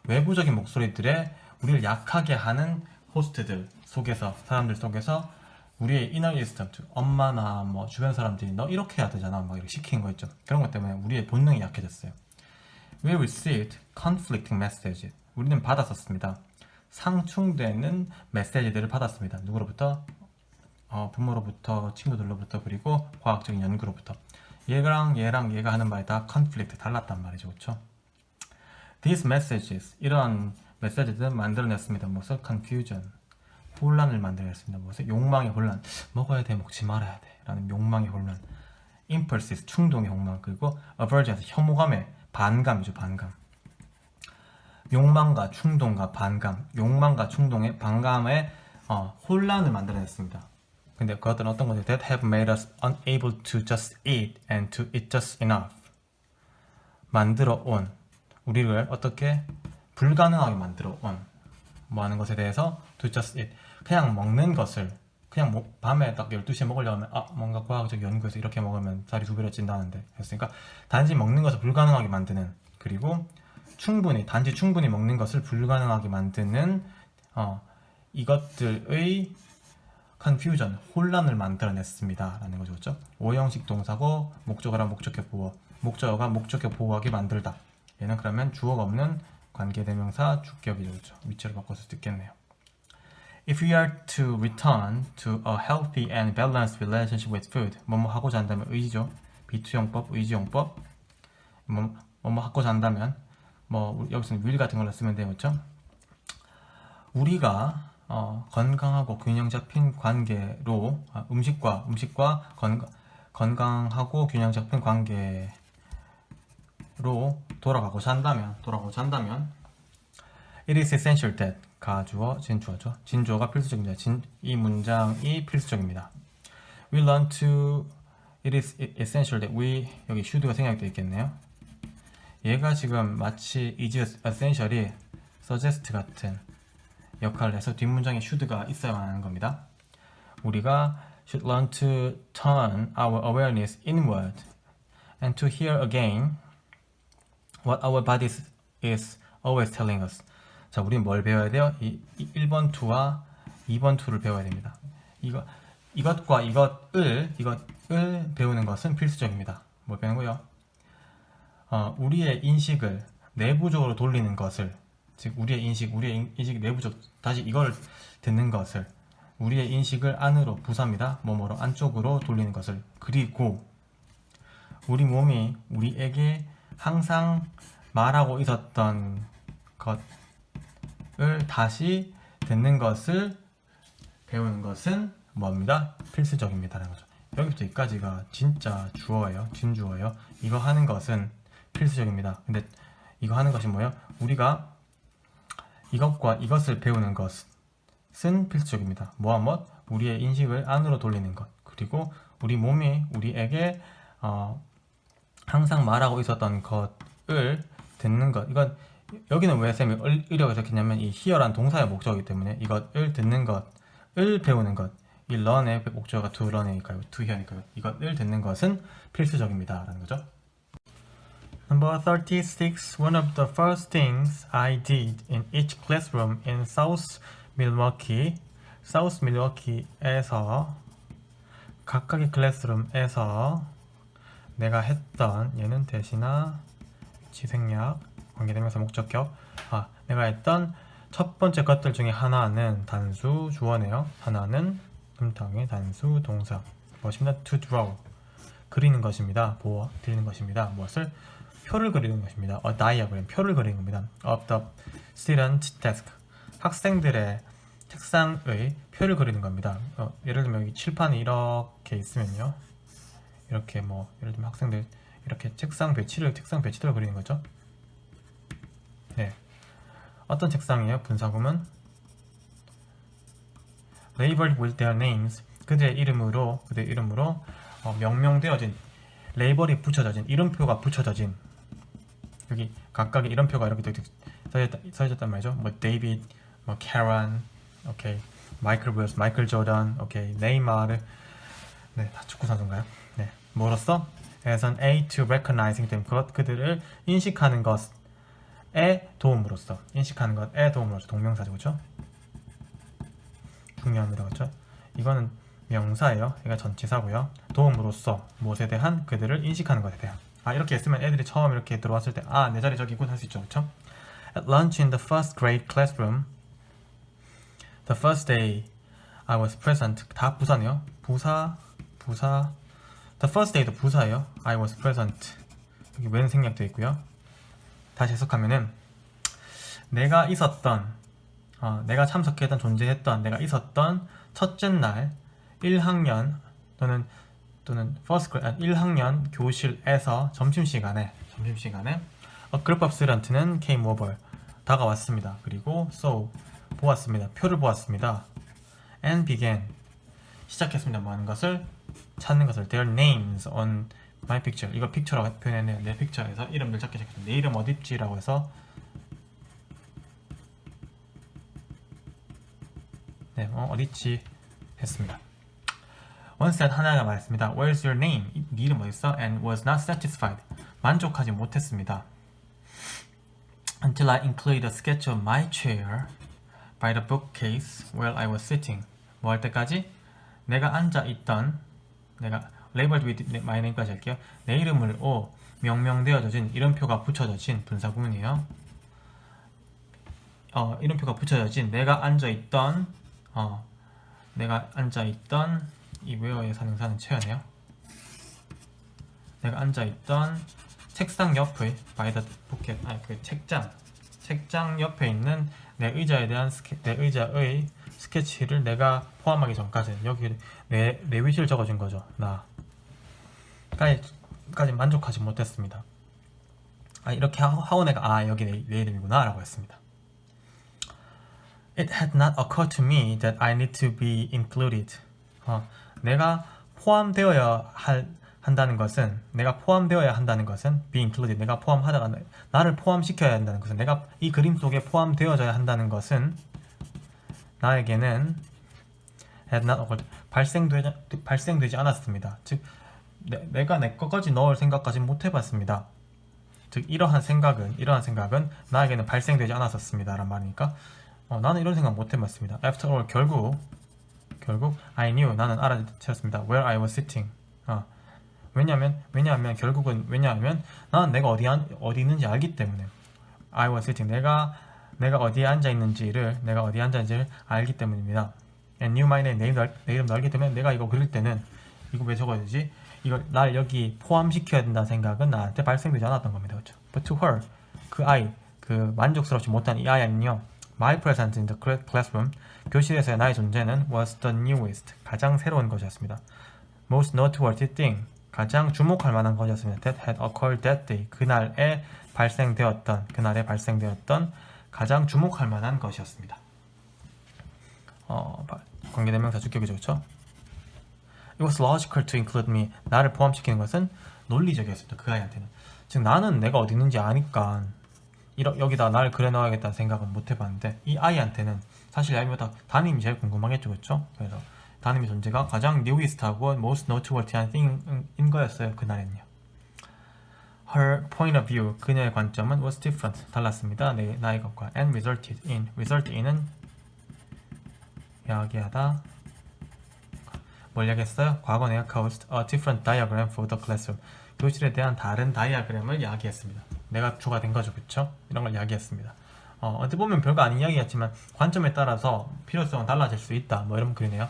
외부적인 목소리들에 우리를 약하게 하는 호스트들 속에서 사람들 속에서 우리의 inner wisdom, 엄마나 뭐 주변 사람들이 너 이렇게 해야 되잖아 막 이렇게 시키는 거 있죠. 그런 것 때문에 우리의 본능이 약해졌어요. We received conflicting messages. 우리는 받았었습니다. 상충되는 메시지들을 받았습니다. 누구로부터? 부모로부터, 친구들로부터, 그리고 과학적인 연구로부터. 얘랑 얘가 하는 말이 다 conflict, 달랐단 말이죠. 그렇죠? These messages, 이런 메시지들은 만들어냈습니다. 무슨 confusion, 혼란을 만들어냈습니다. 무슨 욕망의 혼란, 먹어야 돼, 먹지 말아야 돼 라는 욕망의 혼란, impulses, 충동의 욕망, 그리고 aversion, 혐오감의 반감이죠. 반감. 욕망과 충동과 반감, 욕망과 충동의 반감의 혼란을 만들어냈습니다. 근데 그것들은 어떤 것이 that have made us unable to just eat and to eat just enough. 만들어 온, 우리를 어떻게 불가능하게 만들어 온 뭐 하는 것에 대해서 to just eat, 그냥 먹는 것을, 그냥 밤에 딱 12시에 먹으려면 뭔가 과학적 연구에서 이렇게 먹으면 살이 2배로 찐다는데 했으니까 단지 먹는 것을 불가능하게 만드는, 그리고 단지 충분히 먹는 것을 불가능하게 만드는 이것들의 confusion, 혼란을 만들어냈습니다 라는 거죠. 그렇죠? 오형식 동사고 목적어랑 목적격 보호, 목적어가 목적격 보호하게 만들다. 얘는 그러면 주어가 없는 관계대명사 주격이죠. 그렇죠? 위치를 바꿔서 듣겠네요. If we are to return to a healthy and balanced relationship with food, 뭐뭐 하고자 한다면 의지죠. 비투용법, 의지용법. 뭐뭐 하고자 한다면 여기서는 will 같은 걸로 쓰면 돼요. 그렇죠? 우리가 건강하고 균형 잡힌 관계로 음식과 건강하고 균형 잡힌 관계로 돌아가고자 한다면 it is essential that, 가주어, 진주어죠. 진주어가 필수적입니다. 이 문장이 필수적입니다. We learn to, it is essential that we, 여기 should가 생략이 되어 있겠네요. 얘가 지금 마치 is essential이 suggest 같은 역할을 해서 뒷문장에 should가 있어야만 하는 겁니다. 우리가 should learn to turn our awareness inward and to hear again what our body is always telling us. 자, 우리는 뭘 배워야 돼요? 이 1번 2와 2번 2를 배워야 됩니다. 이것과 이것을 배우는 것은 필수적입니다. 뭘 배우는 거요? 우리의 인식을 내부적으로 돌리는 것을, 즉 우리의 인식이 내부적, 다시 이걸 듣는 것을, 우리의 인식을 안으로, 부사입니다. 뭐뭐로 안쪽으로 돌리는 것을, 그리고 우리 몸이 우리에게 항상 말하고 있었던 것을 다시 듣는 것을 배우는 것은 뭡니다? 필수적입니다. 라는 거죠. 여기부터 여기까지가 진짜 주어예요. 진주어예요. 이거 하는 것은 필수적입니다. 근데 이거 하는 것이 뭐예요? 우리가 이것과 이것을 배우는 것은 필수적입니다. 뭐와 우리의 인식을 안으로 돌리는 것, 그리고 우리 몸이 우리에게 항상 말하고 있었던 것을 듣는 것. 이건 여기는 왜 쌤이 의력을 적혔냐면 이 hear란 동사의 목적이기 때문에 이것을 듣는 것을 배우는 것, 이 learn의 목적어가 to learn이니까요, to hear니까요. 이것을 듣는 것은 필수적입니다 라는 거죠. Number 36. One of the first things I did in each classroom in South Milwaukee에서 각각의 클래스룸에서 내가 했던, 얘는 대신나 지생략 관계대명사 목적격, 내가 했던 첫 번째 것들 중에 하나는 단수 주어네요. 하나는 음탕의 단수 동사, 무엇입니다? to draw, 그리는 것입니다. 보어 드리는 것입니다. 무엇을? 표를 그리는 것입니다. A diagram, 표를 그리는 겁니다. Of the student desk, 학생들의 책상의 표를 그리는 겁니다. 예를 들면 여기 칠판이 이렇게 있으면요, 이렇게 예를 들면 학생들 이렇게 책상 배치들을 그리는 거죠. 네. 어떤 책상이에요? 분사구문 labeled with their names, 그들의 이름으로 명명되어진, 레이벌이 붙여져진, 이름표가 붙여져진, 여기 각각의 이름표가 이렇게 써있단 말이죠. 데이빗, 캐런, 오케이, 마이클 윌스, 마이클 조던, 오케이, 네이마르, 네, 다 축구 선수인가요? 네, 뭐로써? as an aid to recognizing them, 그들을 인식하는 것에 도움으로써, 동명사죠, 그렇죠? 중요합니다, 그렇죠? 이거는 명사예요. 이거 전치사고요. 도움으로써, 무엇에 대한? 그들을 인식하는 것에 대한. 이렇게 했으면 애들이 처음 이렇게 들어왔을 때 내 자리 저기 있군 할 수 있죠, 그렇죠? At lunch in the first grade classroom, the first day I was present. 다 부사네요. 부사 The first day도 부사예요. I was present. 여기 when 생략되어 있고요. 다시 해석하면은 내가 있었던, 내가 참석했던, 존재했던, 내가 있었던 첫째 날 1학년 또는 first grade 1학년 교실에서 점심시간에 a group of students는 came over 다가왔습니다. 그리고 saw 보았습니다. 표를 보았습니다. and began 시작했습니다. 뭐 하는 것을 찾는 것을 their names on my picture. 이거 픽처라고 표현했네요. 내 픽처에서 이름을 찾기 시작했습니다. 내 이름 어딨지? 라고 해서 네, 어딨지? 했습니다. One said 하나가 말했습니다. Where's your name? 네 이름 어딨어? And was not satisfied. 만족하지 못했습니다. Until I included a sketch of my chair by the bookcase where I was sitting. 뭐 할 때까지? 내가 앉아있던, 내가 labeled with my name까지 할게요. 내 이름을 명명되어진 이름표가 붙여진 분사구문이에요. 이름표가 붙여진 내가 앉아있던 이 where의 사능사는 체어네요. 내가 앉아있던 책상 옆의 by the bookcase, 그 책장 옆에 있는 내 의자에 대한 내 의자의 스케치를 내가 포함하기 전까지 여기 내 위치를 적어준 거죠. 나까지 만족하지 못했습니다. 이렇게 하고 내가 여기 내 이름이구나 라고 했습니다. It had not occurred to me that I need to be included. 내가 포함되어야 한다는 것은 be included. 내가 포함하다가 나를 포함시켜야 한다는 것은 내가 이 그림 속에 포함되어져야 한다는 것은 나에게는 had not occurred. 발생되지 않았습니다. 즉 내가 내 것까지 넣을 생각까지 못 해봤습니다. 즉 이러한 생각은 나에게는 발생되지 않았었습니다 라는 말이니까 나는 이런 생각 못 해봤습니다. After all, 결국 I knew, 나는 알아채었습니다. Where I was sitting. 왜냐하면 나는 내가 어디 있는지 알기 때문에. I was sitting. 내가 어디에 앉아 있는지를 알기 때문입니다. And knew my name. 내 이름도 알기 때문에 내가 이거 그릴 때는 이거 왜 적어야 되지? 이걸 날 여기 포함시켜야 된다는 생각은 나한테 발생되지 않았던 겁니다. 그렇죠? But to her, 그 아이, 그 만족스럽지 못한 이 아이는요. My presence in the classroom, 교실에서의 나의 존재는 was the newest, 가장 새로운 것이었습니다. Most noteworthy thing, 가장 주목할 만한 것이었습니다. That had occurred that day, 그날에 발생되었던 가장 주목할 만한 것이었습니다. 관계대명사 주격이죠, 그렇죠? It was logical to include me, 나를 포함시키는 것은 논리적이었습니다. 그 아이한테는. 즉 나는 내가 어디 있는지 아니까 여기다 나를 그려 넣어야겠다는 생각은 못 해봤는데 이 아이한테는 사실 아이보다 담임이 제일 궁금하겠죠, 그렇죠? 그래서 담임의 존재가 가장 newest하고 most noteworthy한 thing인 거였어요. 그날엔요. Her point of view, 그녀의 관점은 was different, 달랐습니다. 나의 것과 and resulted in은 야기하다. 뭘 야기했어요? 과거 내가 caused a different diagram for the classroom. 교실에 대한 다른 다이아그램을 야기했습니다. 내가 주가 된 거죠, 그쵸? 이런 걸 야기했습니다. 어떻게 보면 별거 아닌 이야기였지만 관점에 따라서 필요성은 달라질 수 있다. 뭐 이런 글이네요.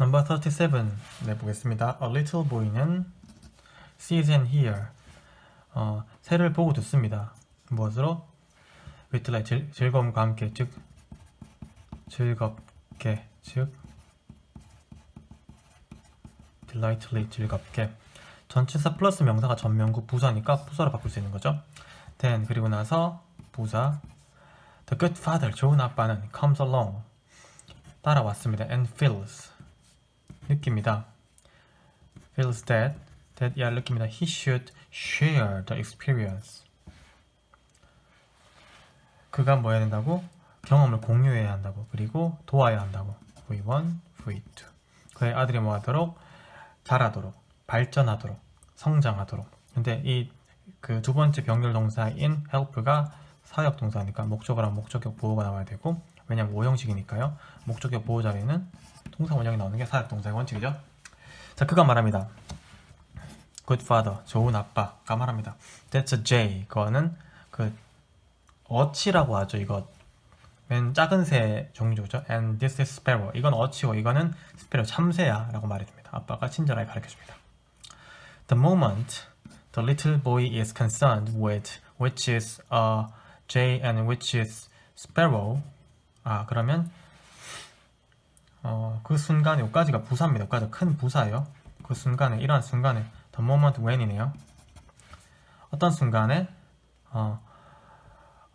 Number 37 내보겠습니다. A little boy는 sees and hear. 새를 보고 듣습니다. 무엇으로? with delight, 즐거움과 함께, 즉 즐겁게, 즉 delightly, 즐겁게. 전치사 플러스 명사가 전명구 부사니까 부사로 바꿀 수 있는 거죠. then 그리고 나서 부사 the good father, 좋은 아빠는 comes along, 따라왔습니다. and feels, 느낍니다. feels that 느낍니다. he should share the experience. 그가 뭐 해야 된다고? 경험을 공유해야 한다고. 그리고 도와야 한다고. V1, V2. 그의 아들이 뭐 하도록? 자라도록, 발전하도록, 성장하도록. 근데 이 그 두 번째 병렬 동사인 help가 사역 동사니까 목적어랑 목적격 보호가 나와야 되고, 왜냐면 5형식이니까요. 목적격 보호 자리는 동사 원형이 나오는 게 사역 동사의 원칙이죠. 자, 그가 말합니다. good father, 좋은 아빠가 말합니다. that's a J, 그거는 그 어치라고 하죠. 이거 맨 작은 새 종류죠. And this is sparrow. 이건 어치고 이거는 sparrow 참새야 라고 말해줍니다. 아빠가 친절하게 가르쳐줍니다. The moment the little boy is concerned with which is a jay and which is sparrow. 그러면 그 순간에 여기까지가 부사입니다. 여기까지 큰 부사예요. 그 순간에 이러한 순간에 the moment when이네요. 어떤 순간에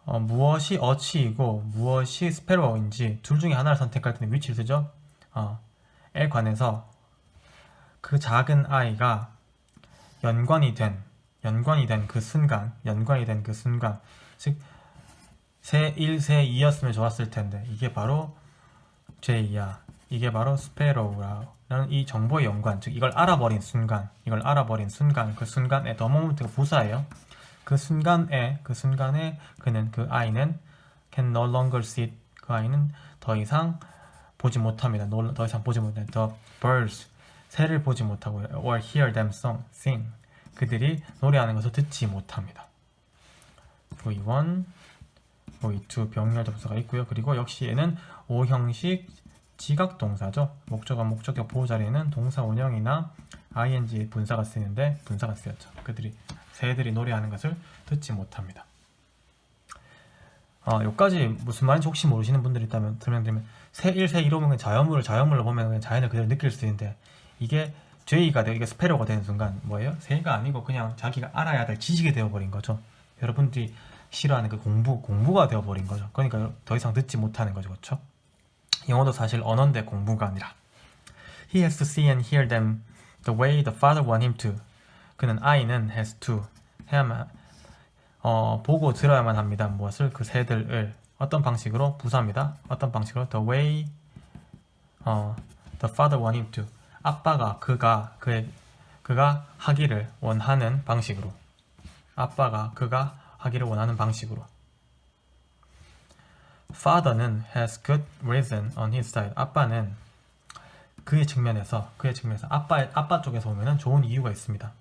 무엇이 어치이고 무엇이 스페로인지 둘 중에 하나를 선택할 때는 which를 쓰죠. 에 관해서 그 작은 아이가 연관이 된 그 순간, 즉 세 1, 세 2였으면 좋았을 텐데 이게 바로 J야. 이게 바로 스페로우라는 이 정보의 연관, 즉 이걸 알아버린 순간, 그 순간에 the moment가 부사예요. 그 순간에 그는 그 아이는 can no longer see it. 그 아이는 더 이상 보지 못합니다. 더 이상 보지 못해. The birds 새를 보지 못하고 or hear them sing 그들이 노래하는 것을 듣지 못합니다. V1, V2 병렬 접수가 있고요. 그리고 역시 얘는 O형식 지각동사죠. 목적어, 목적격 보호 자리에는 동사 원형이나 ing 분사가 쓰이는데 분사가 쓰였죠. 새들이 노래하는 것을 듣지 못합니다. 여기까지 무슨 말인지 혹시 모르시는 분들이 있다면 설명드리면 새 1, 새 2로 보면 자연물로 보면 그냥 자연을 그대로 느낄 수 있는데 이게 J가 되고 이게 스페로가 되는 순간 뭐예요? 새가 아니고 그냥 자기가 알아야 될 지식이 되어버린 거죠. 여러분들이 싫어하는 그 공부가 되어버린 거죠. 그러니까 더 이상 듣지 못하는 거죠. 그렇죠? 영어도 사실 언어인데 공부가 아니라 He has to see and hear them the way the father want him to. 그는 아이는 has to 해야만 보고 들어야만 합니다. 무엇을? 그 새들을 어떤 방식으로? 부사입니다. 어떤 방식으로? The way the father want him to. 아빠가 그가 하기를 원하는 방식으로. 그가 하기를 원하는 방식으로. Father는 has good reason on his side. 아빠는 그의 측면에서 아빠 쪽에서 보면은 좋은 이유가 있습니다.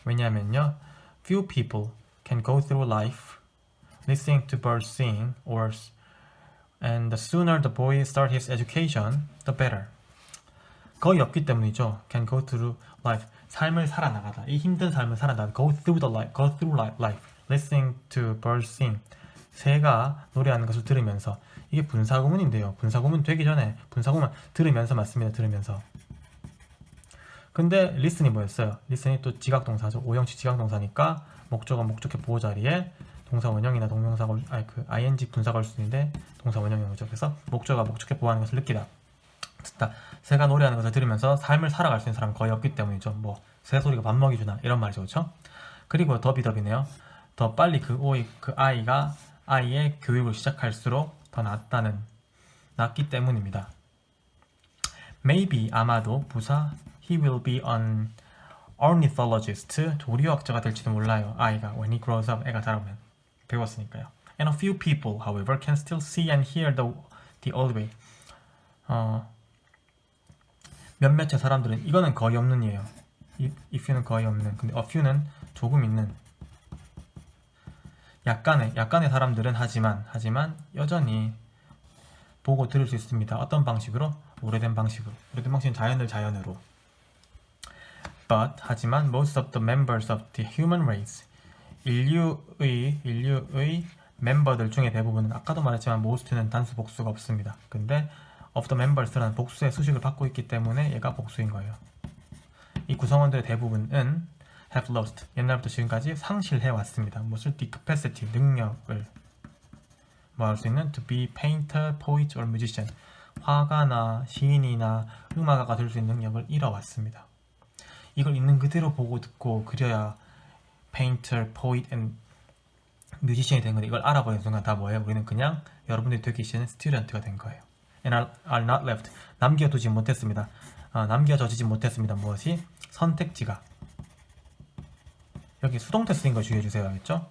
왜냐하면요, few people can go through life listening to birds sing, and the sooner the boy start his education, the better. 거의 없기 때문이죠. Can go through life. 삶을 살아나가다. 이 힘든 삶을 살아나가다. Go through life. Listening to birds sing. 새가 노래하는 것을 들으면서. 이게 분사구문인데요. 분사구문 되기 전에 분사구문 들으면서 맞습니다. 들으면서. 근데 listen이 뭐였어요? listen이 또 지각동사죠. 오형식 지각동사니까 목적어, 목적격 보호 자리에 동사 원형이나 동명사가 ing 분사가 올 수 있는데 동사 원형인 거죠. 그래서 목적어, 목적격 보호하는 것을 느끼다. 듣다. 새가 노래하는 것을 들으면서 삶을 살아갈 수 있는 사람은 거의 없기 때문이죠. 새 소리가 밥 먹이 주나 이런 말이죠. 그렇죠? 그리고 더비더비네요. 더 빨리 그 아이의 교육을 시작할수록 더 낫기 때문입니다. Maybe 아마도 부사 He will be an ornithologist. 조류학자가 될지도 몰라요. 아이가 when he grows up. 애가 자라면 배웠으니까요. And a few people, however, can still see and hear the old way. 몇몇의 사람들은 이거는 거의 없는 이에요. if few는 거의 없는. 근데 a few는 조금 있는. 약간의 사람들은 하지만 여전히 보고 들을 수 있습니다. 어떤 방식으로? 오래된 방식으로. 오래된 방식은 자연으로. But 하지만 most of the members of the human race, 인류의 멤버들 중에 대부분은 아까도 말했지만 most는 단수 복수가 없습니다. 근데 of the members라는 복수의 수식을 받고 있기 때문에 얘가 복수인 거예요. 이 구성원들의 대부분은 have lost, 옛날부터 지금까지 상실해 왔습니다. 무엇을? the capacity, 능력을 할 수 있는 to be painter, poet or musician, 화가나 시인이나 음악가가 될 수 있는 능력을 잃어왔습니다. 이걸 있는 그대로 보고 듣고 그려야 painter, poet and musician이 된 건데 이걸 알아버리는 순간 다 뭐예요? 우리는 그냥 여러분들이 되기 싫은 student가 된 거예요. and are not left, 남겨두지 못했습니다. 남겨져지지 못했습니다. 무엇이? 선택지가. 여기 수동태 쓰인 거 주의해주세요. 알겠죠?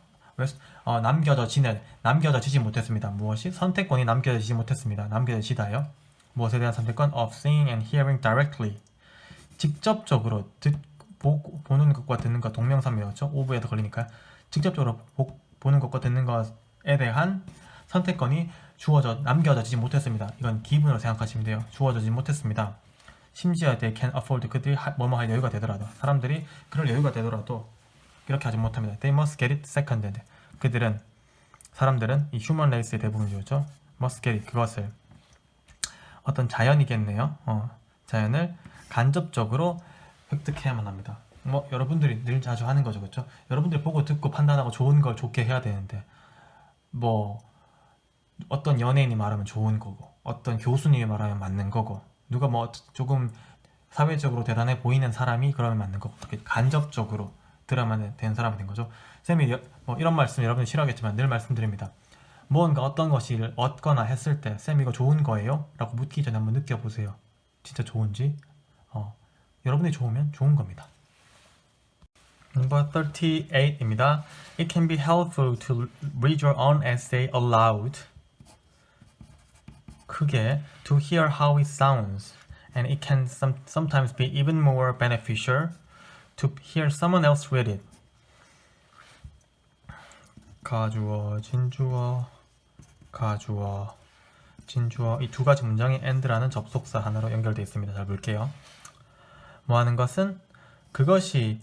남겨져지지 못했습니다. 무엇이? 선택권이 남겨지지 못했습니다. 남겨지다요. 무엇에 대한 선택권? of seeing and hearing directly. 직접적으로 보는 것과 듣는 것 동명사입니다. 그렇죠? 오브에도 걸리니까 직접적으로 보는 것과 듣는 것에 대한 선택권이 남겨져지지 못했습니다. 이건 기분으로 생각하시면 돼요. 주어져지지 못했습니다. 심지어 they can afford, 그들이 뭐뭐 할 여유가 되더라도, 사람들이 그럴 여유가 되더라도 이렇게 하지 못합니다. They must get it seconded. 사람들은 이 휴먼 레이스의 대부분이죠. must get it, 그것을 어떤 자연이겠네요. 자연을 간접적으로 획득해야만 합니다. 뭐 여러분들이 늘 자주 하는 거죠, 그렇죠? 여러분들이 보고 듣고 판단하고 좋은 걸 좋게 해야 되는데, 뭐 어떤 연예인이 말하면 좋은 거고, 어떤 교수님이 말하면 맞는 거고, 누가 뭐 조금 사회적으로 대단해 보이는 사람이 그러면 맞는 거고, 그렇게 간접적으로 들어야만 되는 사람이 된 거죠. 쌤이 뭐 이런 말씀 여러분이 싫어하겠지만 늘 말씀드립니다. 무언가 어떤 것을 얻거나 했을 때 쌤 이거 좋은 거예요? 라고 묻기 전에 한번 느껴보세요. 진짜 좋은지. 여러분이 좋으면 좋은 겁니다. Number 38입니다. It can be helpful to read your own essay aloud. 크게 to hear how it sounds, and it can sometimes be even more beneficial to hear someone else read it. 가주어, 진주어, 가주어, 진주어, 이 두 가지 문장이 and라는 접속사 하나로 연결되어 있습니다. 잘 볼게요. 뭐 하는 것은 그것이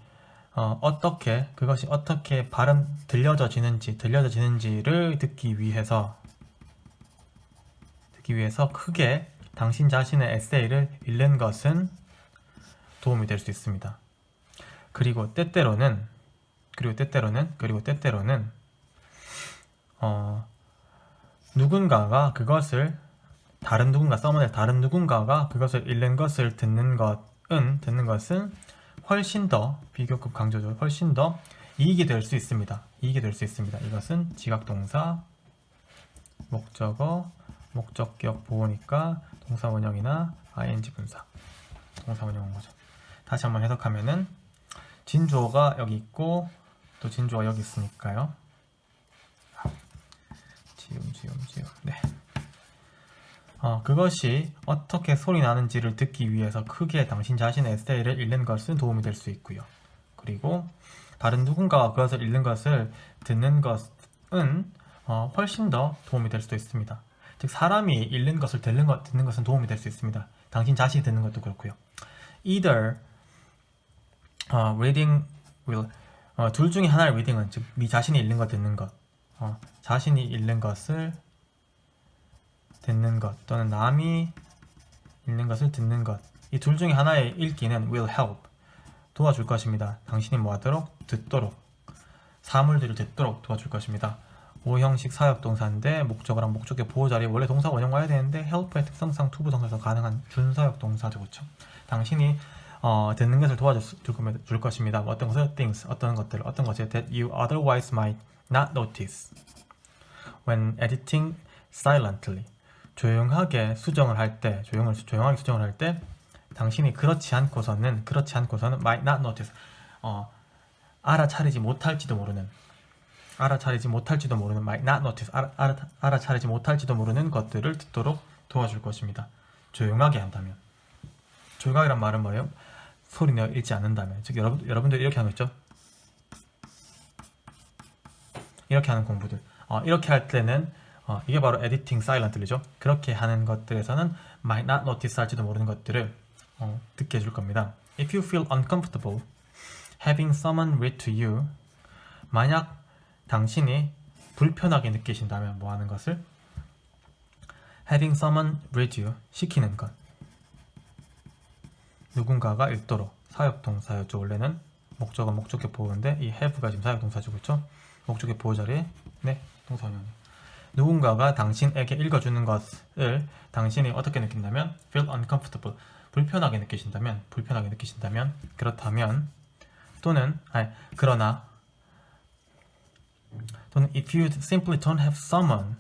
어떻게 들려져지는지를 듣기 위해서 크게 당신 자신의 에세이를 읽는 것은 도움이 될 수 있습니다. 그리고 때때로는 누군가가 그것을 다른 누군가가 그것을 읽는 것을 듣는 것은 훨씬 더, 비교급 강조죠. 훨씬 더 이익이 될 수 있습니다. 이것은 지각동사, 목적어, 목적격 보호니까 동사원형이나 ing 분사, 동사원형 온 거죠. 다시 한번 해석하면은 진주어가 여기 있고 또 진주어가 여기 있으니까요. 지음. 네. 그것이 어떻게 소리 나는지를 듣기 위해서 크게 당신 자신의 에세이를 읽는 것은 도움이 될 수 있고요. 그리고 다른 누군가가 그것을 읽는 것을 듣는 것은 훨씬 더 도움이 될 수도 있습니다. 즉 사람이 읽는 것을 듣는 것은 도움이 될 수 있습니다. 당신 자신이 듣는 것도 그렇고요. Either reading will, 둘 중에 하나의 reading은 즉 네 자신이 읽는 것 듣는 것, 자신이 읽는 것을 듣는 것 또는 남이 읽는 것을 듣는 것, 이 둘 중에 하나의 읽기는 will help, 도와줄 것입니다. 당신이 뭐하도록? 듣도록, 사물들을 듣도록 도와줄 것입니다. 5형식 사역동사인데 목적어랑 목적의 보호자리에 원래 동사 원형 와야 되는데 help의 특성상 투부정사에서 가능한 준사역동사죠. 그렇죠? 당신이 듣는 것을 도와줄 것입니다. 어떤 것을? things, 어떤 것들 that you otherwise might not notice when editing silently. 조용하게 수정을 할 때, 조용하게 수정을 할 때 당신이 그렇지 않고서는 might not notice, 알아차리지 못할지도 모르는 might not notice, 알아차리지 못할지도 모르는 것들을 듣도록 도와줄 것입니다. 조용하게 한다면. 조용하게란 말은 뭐예요? 소리 내어 읽지 않는다면. 즉 여러분들 이렇게 하는 거 있죠? 이렇게 하는 공부들. 이렇게 할 때는 이게 바로 editing silently죠. 그렇게 하는 것들에서는 might not notice 할지도 모르는 것들을 듣게 해줄 겁니다. If you feel uncomfortable having someone read to you, 만약 당신이 불편하게 느끼신다면 뭐 하는 것을? having someone read you, 시키는 것. 누군가가 읽도록. 사역동사였죠. 원래는 목적은 목적격 보호인데 이 have가 지금 사역동사죠. 그렇죠? 목적격 보호 자리에 동사원형이에요. 누군가가 당신에게 읽어주는 것을 당신이 어떻게 느낀다면 feel uncomfortable, 불편하게 느끼신다면 그렇다면 그러나 if you simply don't have someone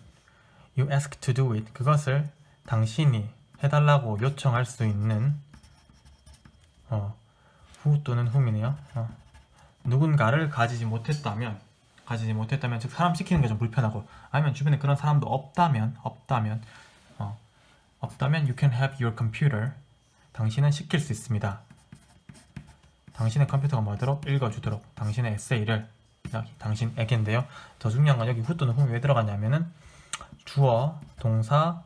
you ask to do it, 그것을 당신이 해달라고 요청할 수 있는 who 또는 whom이네요. 누군가를 가지지 못했다면 즉 사람 시키는 게 좀 불편하고, 아니면 주변에 그런 사람도 없다면 you can have your computer, 당신은 시킬 수 있습니다. 당신의 컴퓨터가 뭐하도록? 읽어주도록. 당신의 에세이를 당신에게인데요. 더 중요한 건 여기 who 또는 whom이 왜 들어갔냐면은 주어, 동사,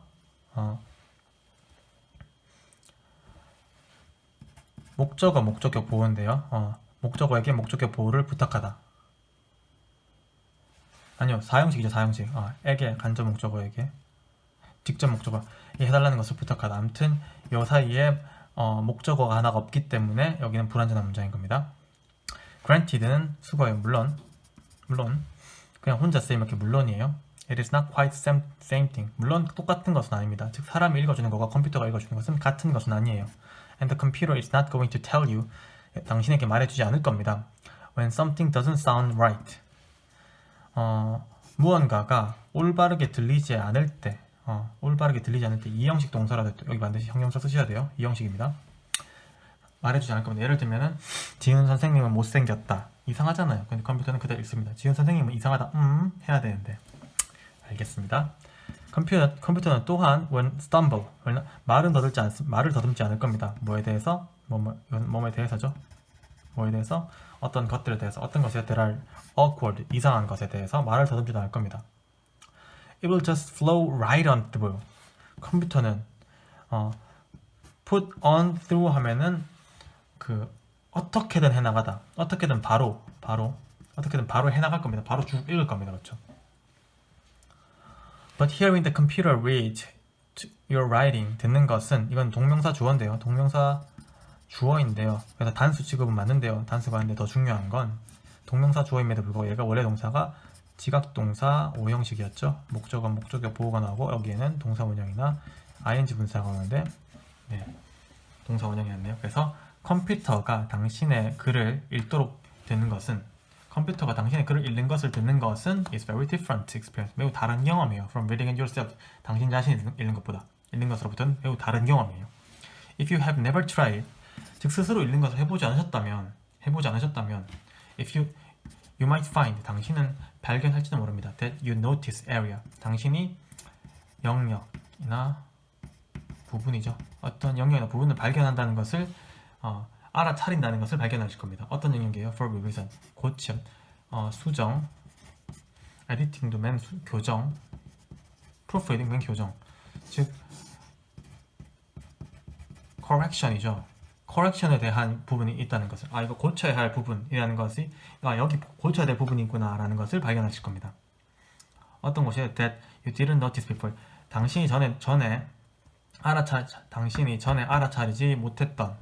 목적어, 목적격 보호인데요. 목적어에게 목적격 보호를 부탁하다. 아니요, 사형식이죠, 사형식. 에게, 간접 목적어에게. 직접 목적어 해달라는 것을 부탁하다. 아무튼 요 사이에 목적어가 하나가 없기 때문에 여기는 불완전한 문장인 겁니다. granted는 수거예요. 물론 그냥 혼자 쓰이면 이렇게 물론이에요. It is not quite same thing. 물론 똑같은 것은 아닙니다. 즉 사람이 읽어주는 것과 컴퓨터가 읽어주는 것은 같은 것은 아니에요. And the computer is not going to tell you. 당신에게 말해주지 않을 겁니다. When something doesn't sound right. 무언가가 올바르게 들리지 않을 때 이 형식 동사라도 여기 반드시 형용사 쓰셔야 돼요. 이 형식입니다. 말해주지 않을 겁니다. 예를 들면은 지은 선생님은 못생겼다. 이상하잖아요. 근데 컴퓨터는 그대로 읽습니다. 지은 선생님은 이상하다. 해야 되는데. 알겠습니다. 컴퓨터는 또한 when stumble 말을 더듬지 않을 겁니다. 뭐에 대해서? 뭐에 대해서죠? 뭐에 대해서? 어떤 것들에 대해서, 어떤 것에 대한 awkward, 이상한 것에 대해서 말을 더듬지 않을 겁니다. It will just flow right on through. 컴퓨터는 put on through 하면은 어떻게든 해나가다. 어떻게든 바로 해나갈 겁니다. 바로 쭉 읽을 겁니다. 그렇죠? But hearing the computer read your writing, 듣는 것은, 이건 동명사 주어인데요. 동명사 주어인데요. 그래서 단수 취급은 맞는데요. 단수가 아닌데 더 중요한 건 동명사 주어임에도 불구하고 얘가 원래 동사가 지각동사 5형식이었죠. 목적어, 목적격 보호가 나오고 여기에는 동사 원형이나 ing 분사가 오는데 동사 원형이었네요. 그래서 컴퓨터가 당신의 글을 읽도록 듣는 것은 is very different experience. 매우 다른 경험이에요. From reading it yourself. 당신 자신이 읽는 것보다. 읽는 것으로부터는 매우 다른 경험이에요. If you have never tried, 즉 스스로 읽는 것을 해보지 않으셨다면 if you might find, 당신은 발견할지도 모릅니다. That you notice area. 당신이 영역이나 부분이죠. 어떤 영역이나 부분을 발견한다는 것을 알아차린다는 것을 발견하실 겁니다. 어떤 영역이에요? For revision, 고침, 수정, editing도 맨 교정, proofreading 맨 교정, 즉 correction이죠. correction에 대한 부분이 있다는 것을, 이거 고쳐야 할 부분이라는 것이, 여기 고쳐야 될 부분이 있구나 라는 것을 발견하실 겁니다. 어떤 것이에요? That you didn't notice before. 당신이 전에 알아차리지 못했던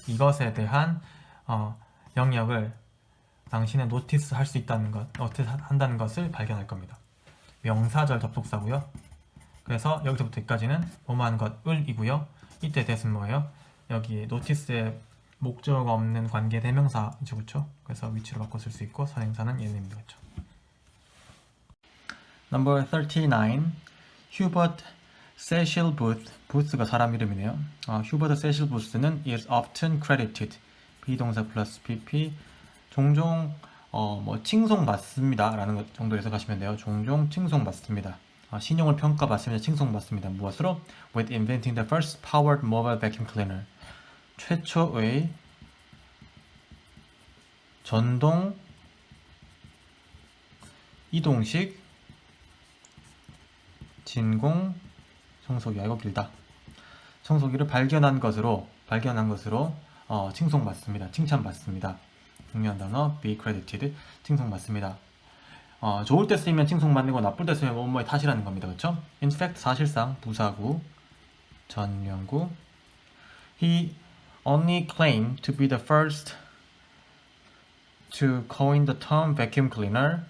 이것에 대한 영역을 당신은 노티스 할 수 있다는 것, 한다는 것을 발견할 겁니다. 명사절 접속사고요. 그래서 여기서부터 여기까지는 뭐뭐하는 것을이고요. 이때 대신 뭐예요? 여기 노티스에 목적어가 없는 관계 대명사이죠, 그렇죠? 그래서 위치로 바꿔 쓸 수 있고 선행사는 얘네입니다, 그렇죠? Number 39. Hubert Cecil Booth. 부스가 사람 이름이네요. Hubert Cecil Booth는 is often credited. 비동사 플러스 pp. 종종 칭송받습니다 라는 것 정도 해석하시면 돼요. 종종 칭송받습니다. 신용을 평가받습니다. 칭송받습니다. 무엇으로? With inventing the first powered mobile vacuum cleaner. 최초의 전동 이동식 진공 청소기. 이거 길다. 청소기를 발견한 것으로 칭송받습니다. 칭찬받습니다. 중요한 단어 be credited. 칭송받습니다. 좋을 때 쓰이면 칭송받는 거, 나쁠 때 쓰면 뭐뭐의 탓이라는 겁니다. 그렇죠? In fact, 사실상 부사구, 전명구. He only claimed to be the first to coin the term vacuum cleaner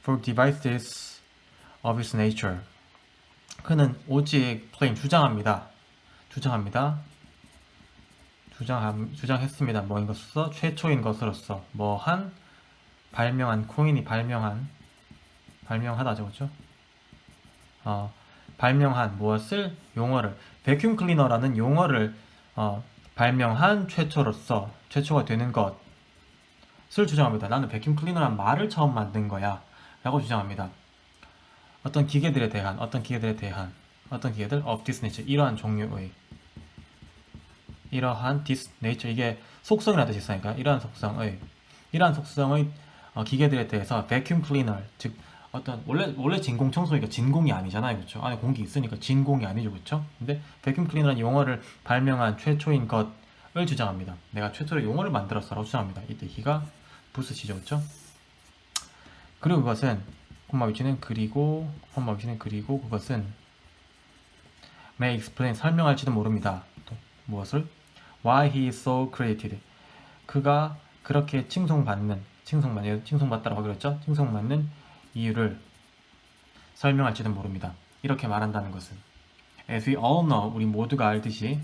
for devices of its nature. 그는 오직 주장했습니다. 뭐인 것으로서, 최초인 것으로서, 발명하다죠, 그렇죠? 발명한 무엇을? 용어를, 베큐um 클리너라는 용어를 발명한 최초가 되는 것을 주장합니다. 나는 베큐um 클리너란 말을 처음 만든 거야 라고 주장합니다. 어떤 기계들 of this nature, 이러한 종류의, this nature, 이게 속성이라는 뜻이 있으니까 이러한 속성의 기계들에 대해서 vacuum cleaner, 즉 어떤 원래 진공 청소기가 진공이 아니잖아요, 그렇죠? 안에 공기 있으니까 진공이 아니죠, 그렇죠? 근데 베큐um 클리너라는 용어를 발명한 최초인 것을 주장합니다. 내가 최초로 용어를 만들었어라고 주장합니다. 이때 he가 부스시죠, 그렇죠? 그리고 그것은 콤마 위치는 그리고 그것은 may explain 설명할지도 모릅니다. 또 무엇을? Why he is so credited. 그가 그렇게 칭송받다라고 하기로 했죠. 칭송받는 이유를 설명할지도 모릅니다. 이렇게 말한다는 것은 As we all know, 우리 모두가 알듯이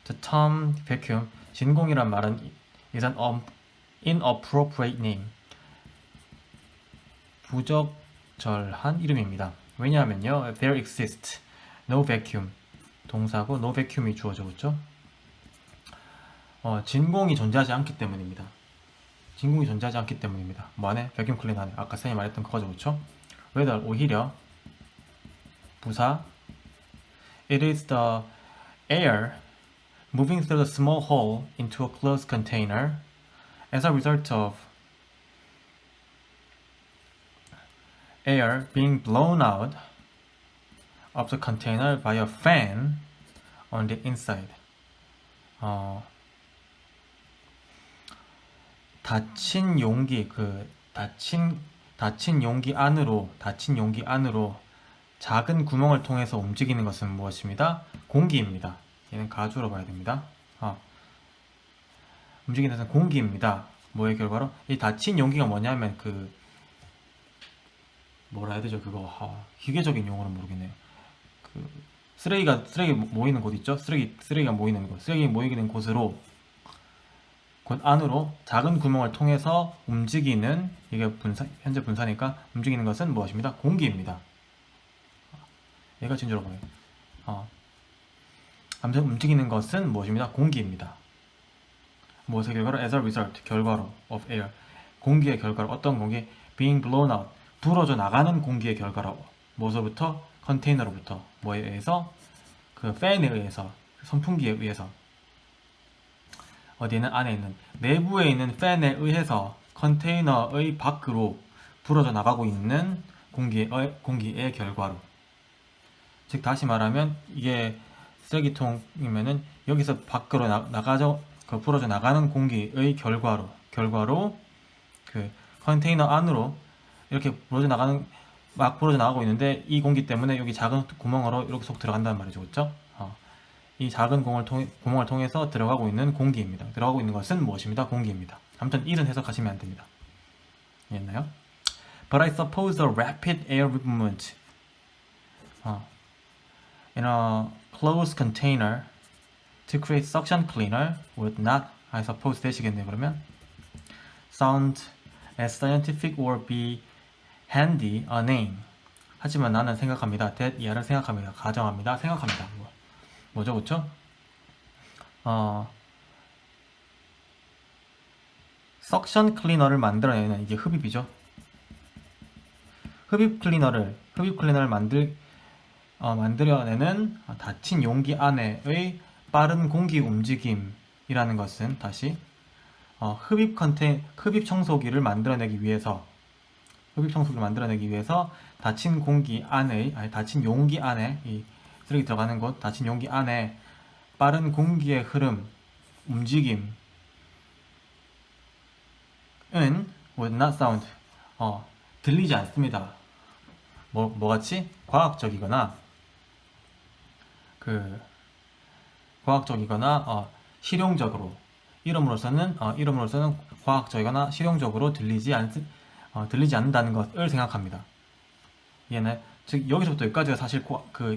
the term vacuum, 진공이란 말은 is an inappropriate name, 부적절한 이름입니다. 왜냐하면요, there exists no vacuum, 동사고 no vacuum이 주어져 있죠. 진공이 존재하지 않기 때문입니다. 진공이 존재하지 않기 때문입니다. 뭐 안에? vacuum cleaner 안에. 아까 선생님이 말했던 그거죠, 그렇죠? rather, 오히려 부사 it is the air moving through the small hole into a closed container as a result of air being blown out of the container by a fan on the inside. 닫힌 용기 닫힌 용기 안으로 작은 구멍을 통해서 움직이는 것은 무엇입니다? 공기입니다. 얘는 가주로 봐야 됩니다. 움직이는 것은 공기입니다. 뭐의 결과로? 이 닫힌 용기가 뭐냐면 뭐라 해야 되죠? 그거 기계적인 용어는 모르겠네요. 쓰레기 모이는 곳 있죠? 쓰레기가 모이는 곳. 쓰레기 모이는 곳으로 곧 안으로 작은 구멍을 통해서 움직이는, 이게 현재 분사니까 움직이는 것은 무엇입니다? 공기입니다. 얘가 진주로 보여요. 아무튼 움직이는 것은 무엇입니다? 공기입니다. 무엇의 결과로? As a result, 결과로 of air, 공기의 결과로. 어떤 공기? Being blown out, 불어져 나가는 공기의 결과로. 무엇으로부터? 컨테이너로부터. 뭐에 의해서? 그 팬에 의해서, 선풍기에 의해서. 어디에는? 안에 있는, 내부에 있는 팬에 의해서 컨테이너의 밖으로 불어져 나가고 있는 공기의 결과로. 즉 다시 말하면 이게 쓰레기통이면은 여기서 밖으로 불어져 나가는 공기의 결과로 그 컨테이너 안으로 이렇게 막 불어져 나가고 있는데, 이 공기 때문에 여기 작은 구멍으로 이렇게 속 들어간다는 말이죠, 그렇죠? 이 작은 구멍을 통해서 들어가고 있는 공기입니다. 들어가고 있는 것은 무엇입니다? 공기입니다. 아무튼 이런 해석하시면 안 됩니다. 이해했나요? But I suppose a rapid air movement in a closed container to create suction cleaner would not, I suppose 되시겠네요. 그러면 sound as scientific or be handy a name. 하지만 나는 생각합니다. that 이하를 생각합니다. 가정합니다. 생각합니다. 뭐죠, 그쵸? 석션 클리너를 만들어내는, 이게 흡입이죠. 흡입 클리너를 만들어내는 닫힌 용기 안에의 빠른 공기 움직임이라는 것은, 다시 흡입 청소기를 만들어내기 위해서 닫힌 용기 안에, 이 쓰레기 들어가는 곳, 닫힌 용기 안에 빠른 공기의 흐름, 움직임은 would not sound, 들리지 않습니다. 뭐같이? 과학적이거나 실용적으로, 이름으로서는 과학적이거나 실용적으로 들리지 않는다는 것을 생각합니다. 얘는 즉 여기서부터 여기까지가 사실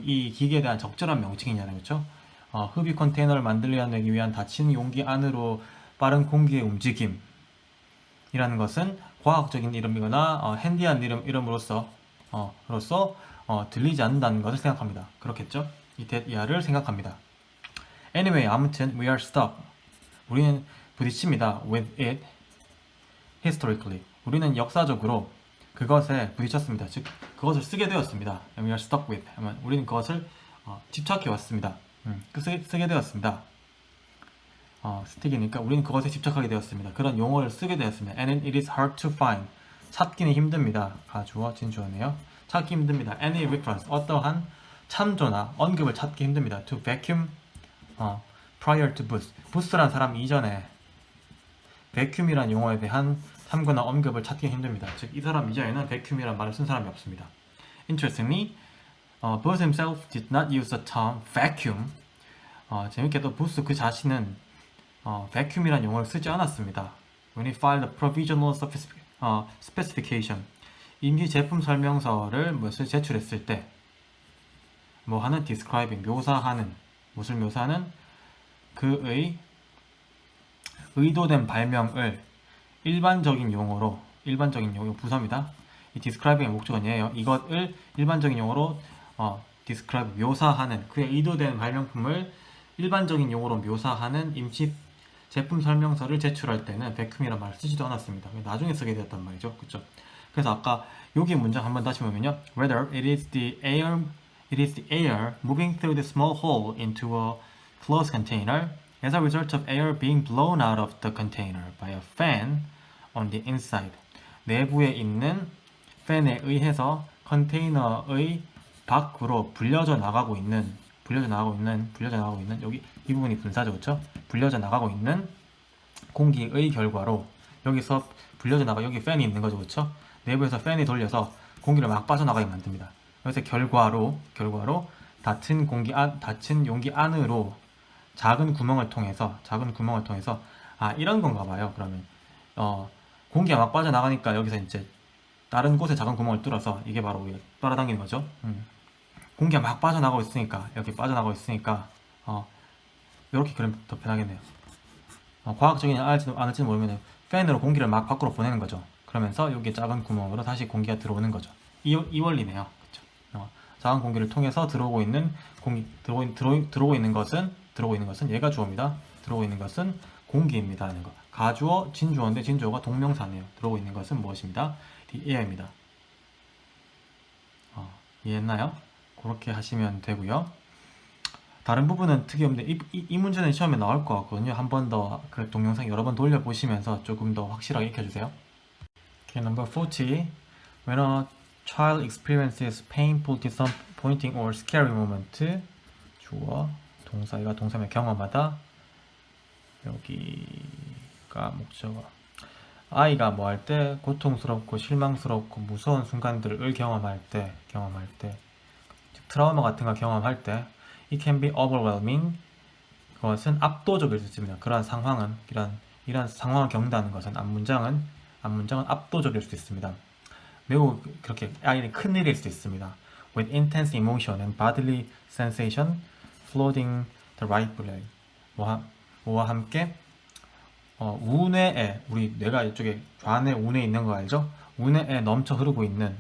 이 기계에 대한 적절한 명칭이잖아요, 그렇죠? 흡입 컨테이너를 만들어내기 위한 닫힌 용기 안으로 빠른 공기의 움직임이라는 것은 과학적인 이름이거나 핸디한 이름으로서 들리지 않는다는 것을 생각합니다. 그렇겠죠? 이 that 이하를 생각합니다. Anyway, 아무튼 we are stuck. 우리는 부딪힙니다. with it historically. 우리는 역사적으로 그것에 부딪혔습니다. 즉 그것을 쓰게 되었습니다. We are stuck with. 우리는 그것을 집착해 왔습니다. 쓰게 되었습니다. 스틱이니까 우리는 그것에 집착하게 되었습니다. 그런 용어를 쓰게 되었습니다. And it is hard to find. 찾기는 힘듭니다. 가주어 진주어네요. 찾기 힘듭니다. Any reference 어떠한 참조나 언급을 찾기 힘듭니다. To vacuum prior to Booth. Booth란 사람 이전에 vacuum이란 용어에 대한 참고나 언급을 찾기 힘듭니다. 즉 이 사람 이전에는 vacuum이란 말을 쓴 사람이 없습니다. Interestingly, Booth himself did not use the term vacuum. 재밌게도 Booth 그 자신은 vacuum이란 용어를 쓰지 않았습니다. When he filed the provisional specification, 임시 제품 설명서를 무엇을 제출했을 때, 뭐 하는 describing, 묘사하는, 무엇을 묘사하는 그의 의도된 발명을 일반적인 용어로 부사입니다. 이 describing의 목적은 얘예요. 이것을 일반적인 용어로 describe, 묘사하는 그의 의도된 발명품을 일반적인 용어로 묘사하는 임시 제품 설명서를 제출할 때는 vacuum이라는 말을 쓰지도 않았습니다. 나중에 쓰게 되었단 말이죠. 그렇죠? 그래서 아까 여기 문장 한번 다시 보면요. Whether it is the air moving through the small hole into a closed container as a result of air being blown out of the container by a fan on the inside. 내부에 있는 팬에 의해서 컨테이너의 밖으로 불려져 나가고 있는 여기 이 부분이 분사죠, 그렇죠? 불려져 나가고 있는 공기의 결과로 여기서 불려져 나가 여기 팬이 있는 거죠, 그렇죠? 내부에서 팬이 돌려서 공기를 막 빠져나가게 만듭니다. 그래서 결과로 닫힌 용기 안으로 작은 구멍을 통해서 이런 건가 봐요. 그러면 공기가 막 빠져나가니까 여기서 이제 다른 곳에 작은 구멍을 뚫어서 이게 바로 빨아당기는 거죠. 공기가 막 빠져나가고 있으니까 이렇게 그리면 더 편하겠네요. 과학적인 않을지는 모르면 팬으로 공기를 막 밖으로 보내는 거죠. 그러면서 여기 작은 구멍으로 다시 공기가 들어오는 거죠. 이 원리네요. 그렇죠? 작은 공기를 통해서 들어오고 있는 것은 얘가 주어입니다. 들어오고 있는 것은 공기입니다 하는 거. 가주어, 진주어인데 진주어가 동명사네요. 들어오고 있는 것은 무엇입니다? The air입니다. 이해했나요? 그렇게 하시면 되고요. 다른 부분은 특이 없는데 이 문제는 시험에 나올 것 같거든요. 한 번 더 그 동영상 여러 번 돌려보시면서 조금 더 확실하게 익혀주세요. Okay, number 40. When a child experiences painful, disappointing or scary moment, 주어, 동사가 동사면 경험하다. 여기가 목적어. 아이가 뭐 할 때 고통스럽고 실망스럽고 무서운 순간들을 경험할 때 트라우마 같은 걸 경험할 때 it can be overwhelming. 그것은 압도적일 수 있습니다. 그러한 상황은 이런 상황을 겪는다는 것은 앞문장은 압도적일 수 있습니다. 매우 그렇게 아이는 큰 일일 수 있습니다. With intense emotion and bodily sensation flooding the right brain. 뭐와 함께 우뇌에 우리 뇌가 이쪽에 좌뇌 우뇌에 있는 거 알죠? 우뇌에 넘쳐 흐르고 있는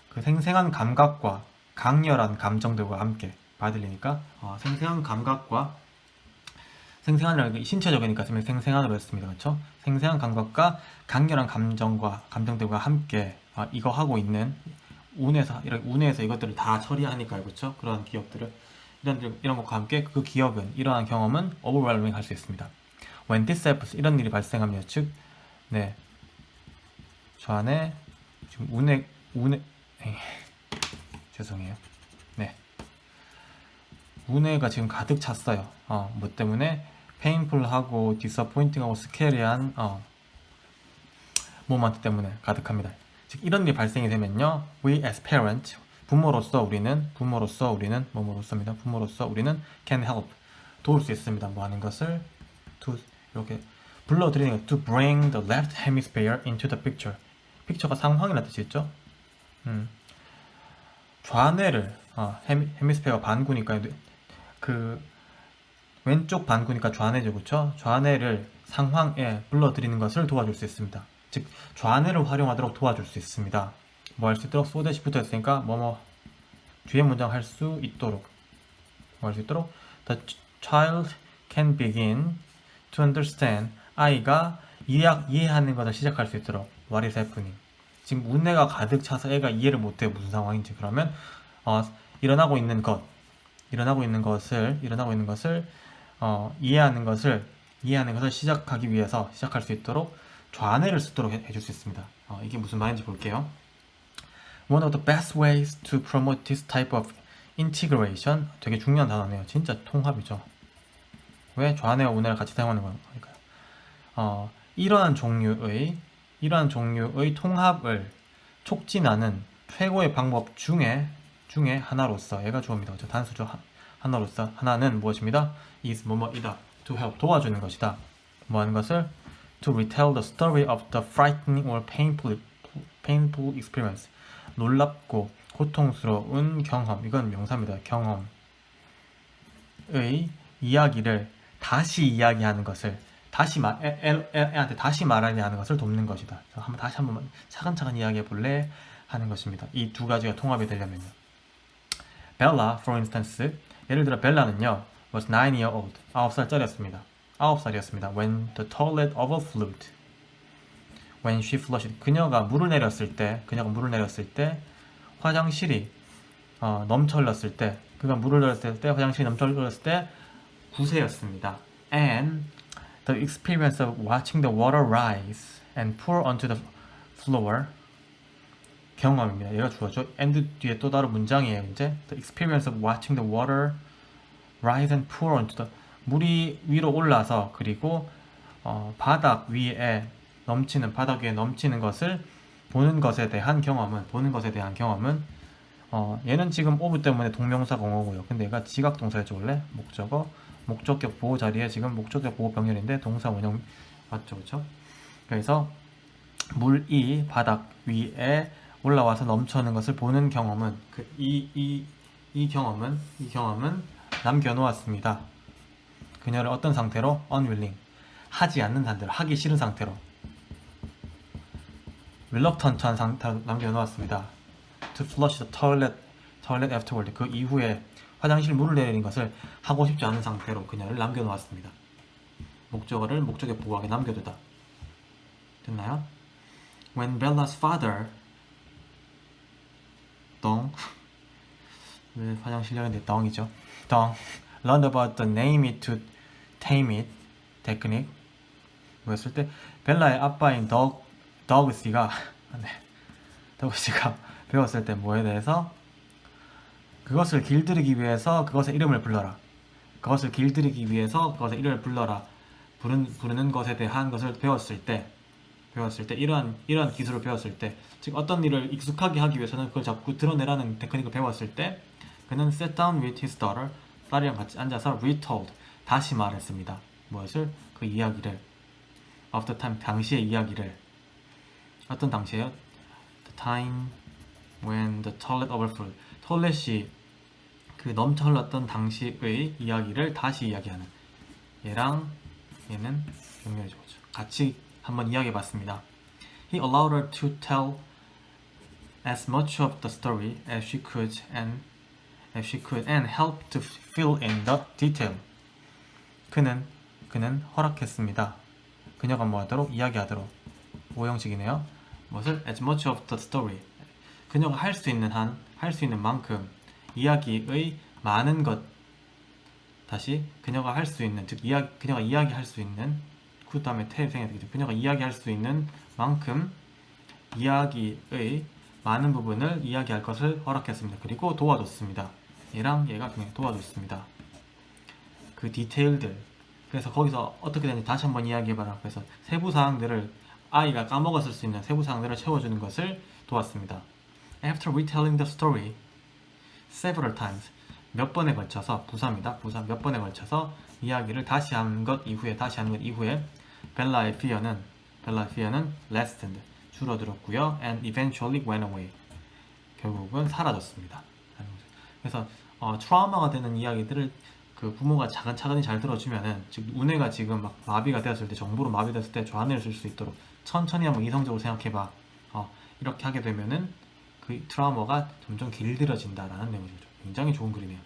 그 생생한 감각과 강렬한 감정들과 함께 받으려니까 생생한 감각과 생생한이라는 신체적이니까 생생한으로 했습니다. 그렇죠? 생생한 감각과 강렬한 감정들과 함께 이거 하고 있는 우뇌에서 이것들을 다 처리하니까요. 그렇죠? 그런 기억들을 이런 것과 함께 그 기억은 이러한 경험은 overwhelming 할 수 있습니다. When this happens, 이런 일이 발생하면 즉 저 안에 지금 죄송해요. 우뇌가 지금 가득 찼어요. 뭐 때문에 painful하고 disappointing하고 scary한 모먼트 때문에 가득합니다. 즉 이런 일이 발생이 되면요, we as parents, 부모로서 우리는 can help, 도울 수 있습니다. 뭐 하는 것을 이렇게 불러들이는 것, to bring the left hemisphere into the picture. 픽처가 상황이라는 뜻이 있죠. 좌뇌를 헤미스페어가 반구니까 그 왼쪽 반구니까 좌뇌죠, 그렇죠? 좌뇌를 상황에 불러들이는 것을 도와줄 수 있습니다. 즉 좌뇌를 활용하도록 도와줄 수 있습니다. 뭐 할 수 있도록 so that이 붙어 있으니까 뒤에 문장 할 수 있도록 the child can begin to understand, 아이가 이해하는 것을 시작할 수 있도록 what is happening. 지금 우뇌가 가득 차서 애가 이해를 못해 무슨 상황인지. 그러면 일어나고 있는 것을 이해하는 것을 시작할 수 있도록 좌뇌를 쓰도록 해줄 수 있습니다. 이게 무슨 말인지 볼게요. One of the best ways to promote this type of integration, 되게 중요한 단어네요. 진짜 통합이죠. 왜 좌뇌와 우뇌를 같이 사용하는 걸까요? 이러한 종류의 통합을 촉진하는 최고의 방법 중에 하나로서, 얘가 주어입니다. 단수죠. 하나로서, 하나는 무엇입니다? is 뭐뭐이다. to help, 도와주는 것이다. 뭐 하는 것을? to retell the story of the frightening or painful experience. 놀랍고 고통스러운 경험, 이건 명사입니다. 경험의 이야기를 다시 이야기하는 것을, 애한테 다시 말하게 하는 것을 돕는 것이다. 다시 한번 차근차근 이야기해 볼래? 하는 것입니다. 이 두 가지가 통합이 되려면요. Bella, for instance, 예를 들어 벨라는요, was 9 year old, 9살짜리였습니다. 9살이었습니다. When the toilet overflowed. When she flushed. 그녀가 물을 내렸을 때, 화장실이 넘쳐 흘렀을 때, 화장실이 넘쳐 흘렀을 때 9세였습니다. And the experience of watching the water rise and pour onto the floor. 경험입니다. 얘가 주어죠. and 뒤에 또 다른 문장이에요. 이제 the experience of watching the water rise and pour onto the, 물이 위로 올라서 그리고 바닥 위에 넘치는 것을 보는 것에 대한 경험은 얘는 지금 of 때문에 동명사 공어고요. 근데 얘가 지각 동사였죠. 원래 목적격 보호 자리에 지금 목적격 보호 병렬인데 동사 원형 맞죠, 그렇죠? 그래서 물이 바닥 위에 올라와서 넘쳐는 것을 보는 경험은 이 경험은 남겨놓았습니다. 그녀를 어떤 상태로? unwilling, 하지 않는 상태로, 하기 싫은 상태로, reluctant한 상태로 남겨놓았습니다. to flush the toilet afterward. 그 이후에 화장실 물을 내리는 것을 하고 싶지 않은 상태로 그녀를 남겨놓았습니다. 목적어를 목적에 보호하게 남겨두다. 됐나요? When Bella's father 화장실 열는데 덩이죠. learned about the name it to tame it technique. 뭐였을 때 벨라의 아빠인 더그씨가 배웠을 때 뭐에 대해서? 그것을 길들이기 위해서 그것의 이름을 불러라. 부르는 것에 대한 것을 배웠을 때 이러한 기술을 배웠을 때, 즉 어떤 일을 익숙하게 하기 위해서는 그걸 자꾸 드러내라는 테크닉을 배웠을 때 그는 sat down with his daughter, 딸이랑 같이 앉아서 retold, 다시 말했습니다. 무엇을? 그 이야기를. of the time, 당시의 이야기를. 어떤 당시에요? the time when the toilet overflowed. 토일렛이 그 넘쳐 흘렀던 당시의 이야기를 다시 이야기하는. 얘는 병렬이 좋죠. 같이 한번 이야기해봤습니다. He allowed her to tell as much of the story as she could and help to fill in the detail. 그는 허락했습니다. 그녀가 뭐하도록? 이야기하도록. 오형식이네요. 무엇을? as much of the story. 그녀가 할 수 있는 만큼 이야기의 많은 것. 다시 그녀가 할 수 있는, 즉 그녀가 이야기할 수 있는, 그 다음에 태생이 되겠죠. 그녀가 이야기할 수 있는 만큼 이야기의 많은 부분을 이야기할 것을 허락했습니다. 그리고 도와줬습니다. 얘가 그냥 도와줬습니다. 그 디테일들. 그래서 거기서 어떻게 되는지 다시 한번 이야기해봐라. 그래서 세부사항들을, 아이가 까먹었을 수 있는 세부사항들을 채워주는 것을 도왔습니다. After retelling the story several times, 몇 번에 걸쳐서, 부사입니다. 부사 몇 번에 걸쳐서 이야기를 다시 한 것 이후에 벨라의 fear는 lessened, 줄어들었고요. and eventually went away, 결국은 사라졌습니다. 그래서 트라우마가 되는 이야기들을 그 부모가 차근차근히 잘 들어주면은, 즉 우뇌가 지금 막 마비가 되었을 때, 정보로 마비됐을 때 좌뇌를 쓸 수 있도록 천천히 한번 이성적으로 생각해봐. 이렇게 하게 되면은 그 트라우마가 점점 길들여진다라는 내용이죠. 굉장히 좋은 그림이에요.